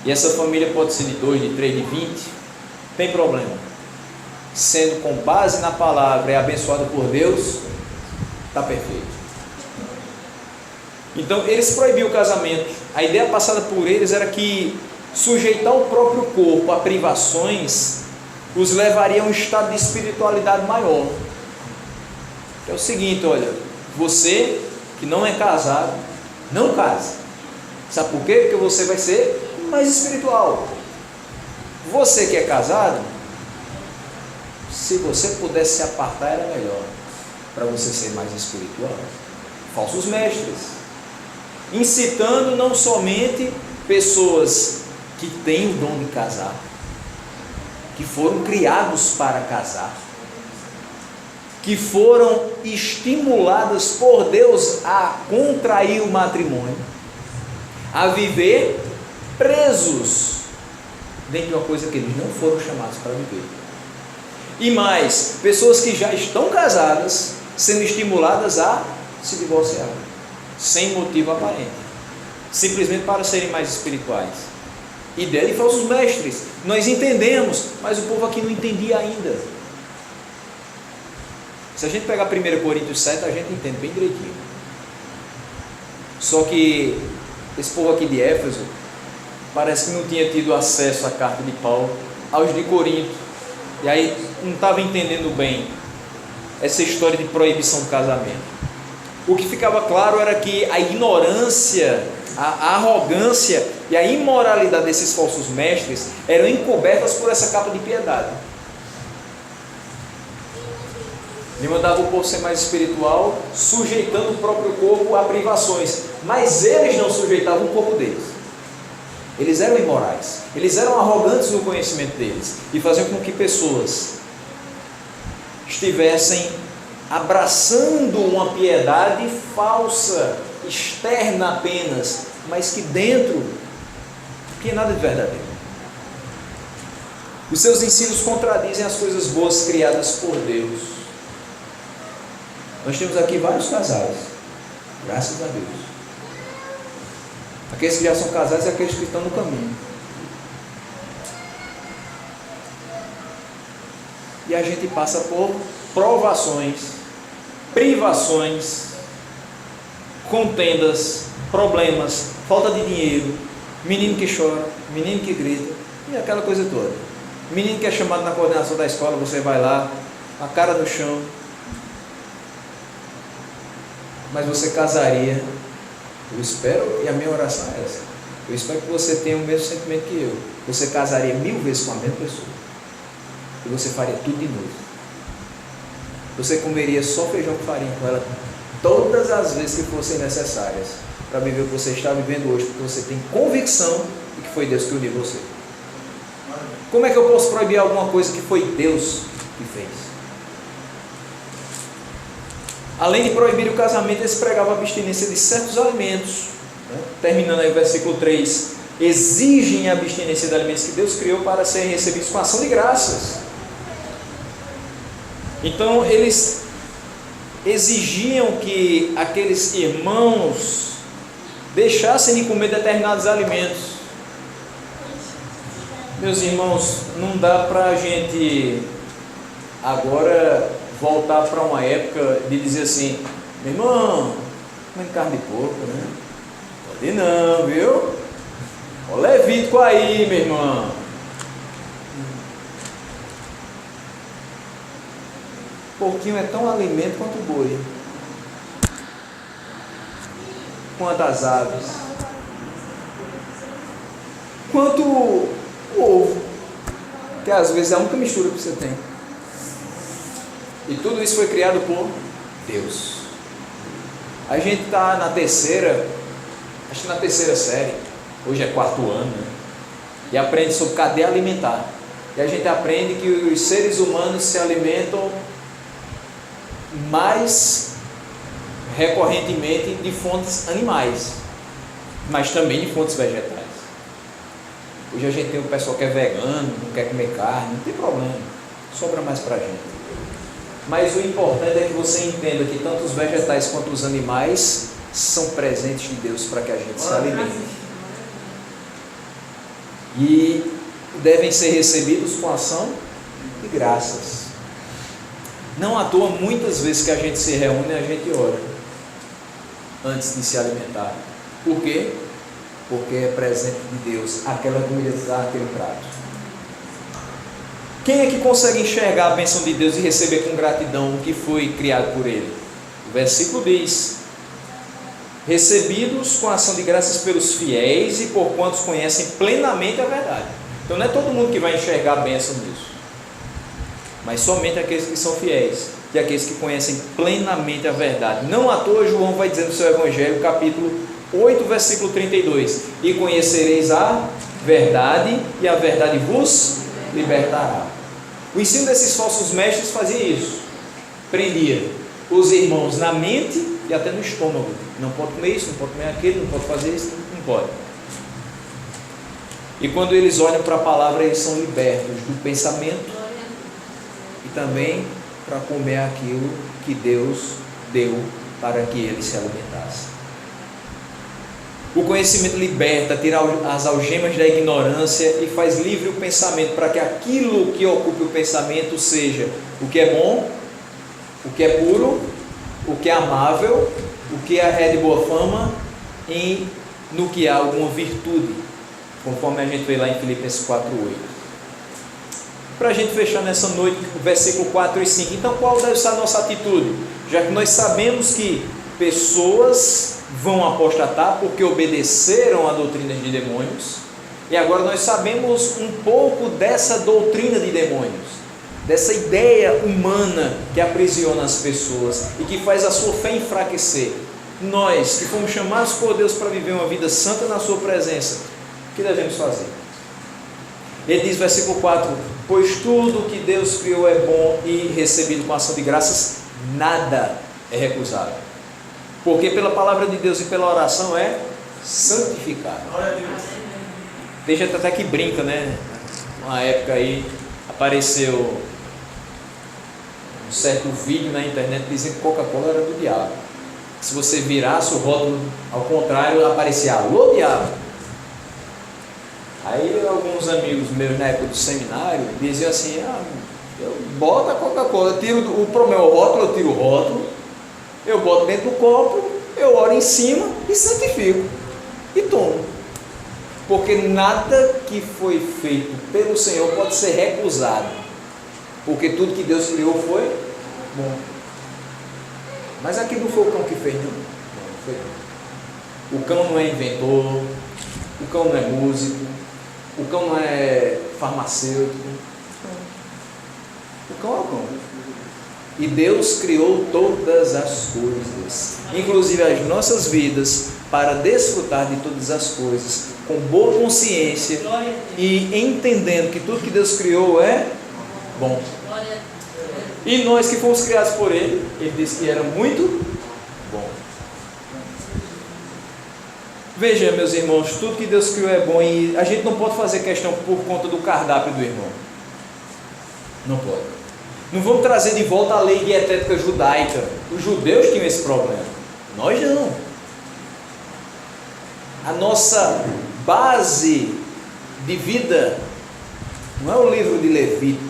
E essa família pode ser de 2, de 3, de 20, tem problema. Sendo com base na palavra e abençoada por Deus, está perfeito. Então eles proibiam o casamento. A ideia passada por eles era que sujeitar o próprio corpo a privações os levaria a um estado de espiritualidade maior. É o seguinte: olha, você que não é casado, não case. Sabe por quê? Porque você vai ser mais espiritual. Você que é casado, se você pudesse se apartar, era melhor, para você ser mais espiritual. Falsos mestres, incitando não somente pessoas que têm o dom de casar, que foram criados para casar, que foram estimuladas por Deus a contrair o matrimônio, a viver presos dentro de uma coisa que eles não foram chamados para viver. E mais, pessoas que já estão casadas sendo estimuladas a se divorciar, sem motivo aparente, simplesmente para serem mais espirituais. Ideia de falsos mestres, nós entendemos, mas o povo aqui não entendia ainda. Se a gente pegar 1 Coríntios 7, a gente entende bem direitinho. Só que esse povo aqui de Éfeso parece que não tinha tido acesso à carta de Paulo aos de Corinto, e aí não estava entendendo bem essa história de proibição do casamento. O que ficava claro era que a ignorância, a arrogância e a imoralidade desses falsos mestres eram encobertas por essa capa de piedade. Ele mandava o povo ser mais espiritual, sujeitando o próprio corpo a privações, mas eles não sujeitavam o corpo deles. Eles eram imorais, eles eram arrogantes no conhecimento deles e faziam com que pessoas estivessem abraçando uma piedade falsa, externa apenas, mas que dentro não tinha nada de verdadeiro. Os seus ensinos contradizem as coisas boas criadas por Deus. Nós temos aqui vários casais, graças a Deus. Aqueles que já são casados e aqueles que estão no caminho. E a gente passa por provações, privações, contendas, problemas, falta de dinheiro, menino que chora, menino que grita, e aquela coisa toda. Menino que é chamado na coordenação da escola, você vai lá, a cara no chão. Mas você casaria, eu espero, e a minha oração é essa, eu espero que você tenha o mesmo sentimento que eu. Você casaria 1000 vezes com a mesma pessoa, e você faria tudo de novo. Você comeria só feijão com farinha com ela todas as vezes que fossem necessárias para viver o que você está vivendo hoje, porque você tem convicção de que foi Deus que uniu você. Como é que eu posso proibir alguma coisa que foi Deus que fez? Além de proibir o casamento, eles pregavam a abstinência de certos alimentos, né? Terminando aí o versículo 3, exigem a abstinência de alimentos que Deus criou para serem recebidos com ação de graças. Então eles exigiam que aqueles irmãos deixassem de comer determinados alimentos. Meus irmãos, não dá para a gente agora voltar para uma época de dizer assim, meu irmão, comendo carne de porco, né? Pode não, viu? Ó, Levítico aí, meu irmão. Porquinho é tão alimento quanto o boi, quanto as aves, quanto o ovo, que às vezes é a única mistura que você tem. E tudo isso foi criado por Deus. A gente está na terceira, acho que na terceira série, hoje é 4º ano, né? E aprende sobre cadeia alimentar. E a gente aprende que os seres humanos se alimentam mais recorrentemente de fontes animais, mas também de fontes vegetais. Hoje a gente tem o pessoal que é vegano, não quer comer carne, não tem problema, sobra mais para a gente. Mas o importante é que você entenda que tanto os vegetais quanto os animais são presentes de Deus para que a gente se alimente. E devem ser recebidos com ação de graças. Não à toa, muitas vezes que a gente se reúne, a gente ora antes de se alimentar. Por quê? Porque é presente de Deus aquela comida, aquele prato. Quem é que consegue enxergar a bênção de Deus e receber com gratidão o que foi criado por Ele? O versículo diz, recebidos com ação de graças pelos fiéis e por quantos conhecem plenamente a verdade. Então não é todo mundo que vai enxergar a bênção disso, mas somente aqueles que são fiéis e aqueles que conhecem plenamente a verdade. Não à toa João vai dizer no seu Evangelho, capítulo 8, versículo 32, e conhecereis a verdade e a verdade vos libertará. O ensino desses falsos mestres fazia isso. prendia os irmãos na mente e até no estômago. Não pode comer isso, não pode comer aquilo, não pode fazer isso, não pode. E quando eles olham para a palavra, eles são libertos do pensamento e também para comer aquilo que Deus deu para que eles se alimentassem. O conhecimento liberta, tira as algemas da ignorância e faz livre o pensamento para que aquilo que ocupe o pensamento seja o que é bom, o que é puro, o que é amável, o que é de boa fama e no que há alguma virtude, conforme a gente vê lá em Filipenses 4:8. Para a gente fechar nessa noite, versículo 4 e 5. Então, qual deve ser a nossa atitude? Já que nós sabemos que pessoas vão apostatar porque obedeceram a doutrina de demônios, e agora nós sabemos um pouco dessa doutrina de demônios, dessa ideia humana que aprisiona as pessoas e que faz a sua fé enfraquecer. Nós, que fomos chamados por Deus para viver uma vida santa na sua presença, o que devemos fazer? Ele diz, versículo 4: pois tudo que Deus criou é bom e recebido com ação de graças, nada é recusado, porque pela palavra de Deus e pela oração é santificado. Tem gente até que brinca, né? Uma época aí apareceu um certo vídeo na internet dizendo que Coca-Cola era do diabo. Se você virasse o rótulo ao contrário, aparecia alô diabo. Aí alguns amigos meus na época do seminário diziam assim: eu boto a Coca-Cola, o problema é o rótulo, eu tiro o rótulo, eu boto dentro do copo, eu oro em cima e santifico e tomo, porque nada que foi feito pelo Senhor pode ser recusado, porque tudo que Deus criou foi bom. Mas aqui não foi o cão que fez, não foi. O cão não é inventor, o cão não é músico, o cão não é farmacêutico, o cão é o cão. E Deus criou todas as coisas, inclusive as nossas vidas, para desfrutar de todas as coisas com boa consciência e entendendo que tudo que Deus criou é bom. E nós que fomos criados por Ele disse que era muito bom. Veja, meus irmãos, tudo que Deus criou é bom e a gente não pode fazer questão por conta do cardápio do irmão. Não pode. Não vamos trazer de volta a lei dietética judaica. Os judeus tinham esse problema. Nós não. A nossa base de vida não é o livro de Levítico,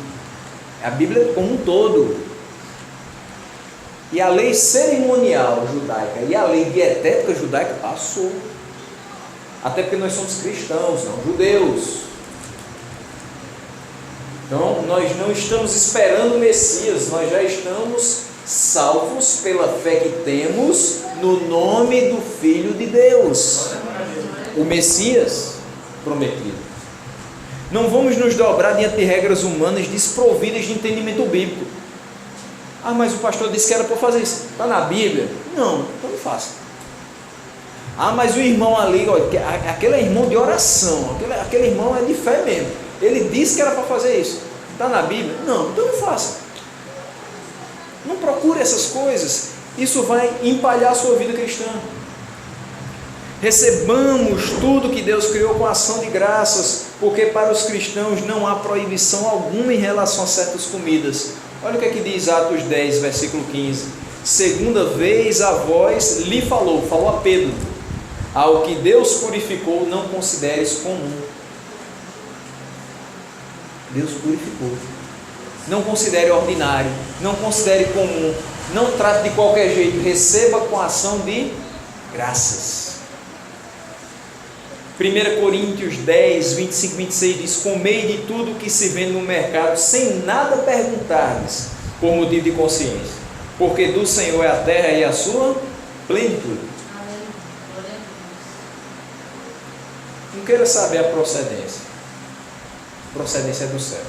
é a Bíblia como um todo. E a lei cerimonial judaica e a lei dietética judaica passou. Até porque nós somos cristãos, não judeus. Então, nós não estamos esperando o Messias, nós já estamos salvos pela fé que temos no nome do Filho de Deus, o Messias prometido. Não vamos nos dobrar diante de regras humanas desprovidas de entendimento bíblico. Mas o pastor disse que era para fazer isso. Está na Bíblia? Não, então não faça. Mas o irmão ali, olha, aquele é irmão de oração, aquele irmão é de fé mesmo. Ele disse que era para fazer isso. Está na Bíblia? Não, então não faça. Não procure essas coisas. Isso vai empalhar a sua vida cristã. Recebamos tudo que Deus criou com ação de graças, porque para os cristãos não há proibição alguma em relação a certas comidas. Olha o que é que diz Atos 10, versículo 15. Segunda vez a voz lhe falou a Pedro: ao que Deus purificou, não consideres comum. Deus purificou. Não considere ordinário, não considere comum, não trate de qualquer jeito, receba com ação de graças. 1 Coríntios 10, 25 e 26 diz: comei de tudo que se vende no mercado, sem nada perguntar-lhes, por motivo de consciência, porque do Senhor é a terra e a sua plenitude. Não queira saber a procedência. A procedência é do céu.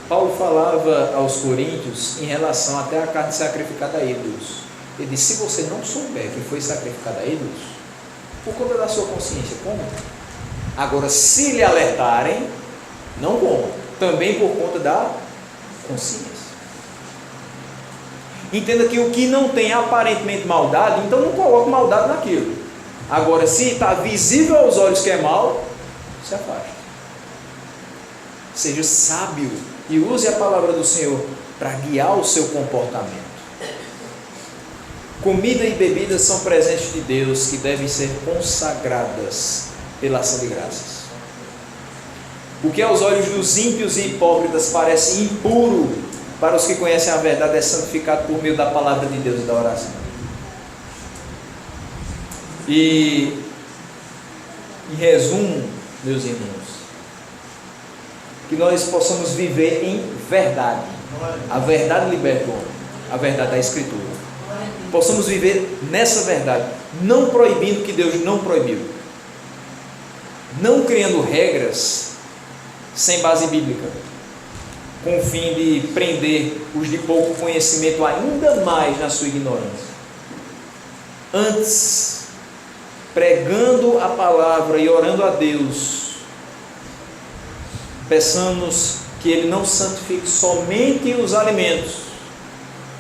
Paulo falava aos coríntios em relação até a carne sacrificada a ídolos. Ele disse: se você não souber que foi sacrificada a ídolos, por conta da sua consciência, coma. Agora, se lhe alertarem, não coma. também por conta da consciência. Entenda que o que não tem aparentemente maldade, então não coloque maldade naquilo. Agora, se está visível aos olhos que é mal, se afaste. Seja sábio e use a palavra do Senhor para guiar o seu comportamento. Comida e bebida são presentes de Deus que devem ser consagradas pela ação de graças. O que aos olhos dos ímpios e hipócritas parece impuro, para os que conhecem a verdade é santificado por meio da palavra de Deus e da oração. E em resumo, meus irmãos, que nós possamos viver em verdade. A verdade liberta o homem, a verdade da Escritura. Possamos viver nessa verdade, não proibindo o que Deus não proibiu, não criando regras sem base bíblica, com o fim de prender os de pouco conhecimento ainda mais na sua ignorância. Antes, pregando a palavra e orando a Deus, peçamos que Ele não santifique somente os alimentos,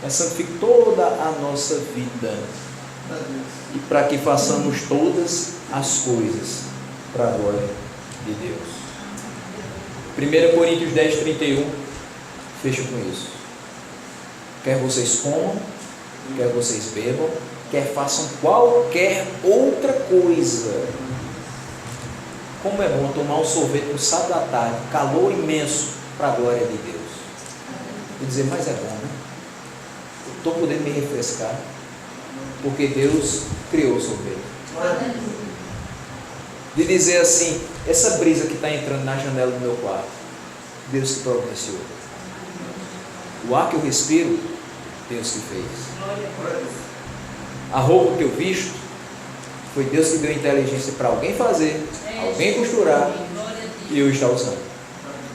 mas santifique toda a nossa vida, e para que façamos todas as coisas para a glória de Deus. 1 Coríntios 10, 31, fecha com isso. Quer vocês comam, quer vocês bebam, quer façam qualquer outra coisa. Como é bom tomar um sorvete no sábado à tarde, calor imenso, para a glória de Deus. E dizer, mas é bom, né? Estou podendo me refrescar, porque Deus criou o sorvete. De dizer assim, essa brisa que está entrando na janela do meu quarto, Deus que providenciou. O ar que eu respiro, Deus que fez. A roupa que eu visto, foi Deus que deu inteligência para alguém fazer, alguém costurar, e eu estar usando.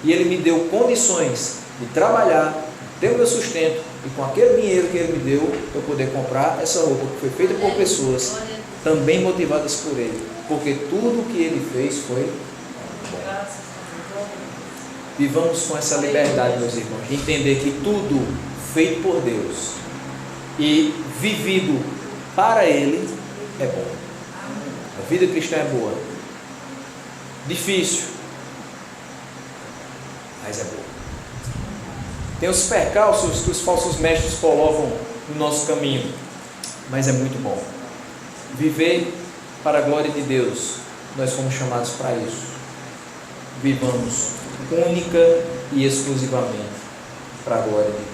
E Ele me deu condições de trabalhar, ter o meu sustento, e com aquele dinheiro que Ele me deu, eu poder comprar essa roupa que foi feita por pessoas também motivadas por Ele, porque tudo que Ele fez foi bom. Vivamos com essa liberdade, meus irmãos, de entender que tudo feito por Deus e vivido para Ele é bom. A vida cristã é boa, difícil, mas é boa. Tem os percalços que os falsos mestres colocam no nosso caminho, mas é muito bom. Viver para a glória de Deus, nós fomos chamados para isso. Vivamos única e exclusivamente para a glória de Deus.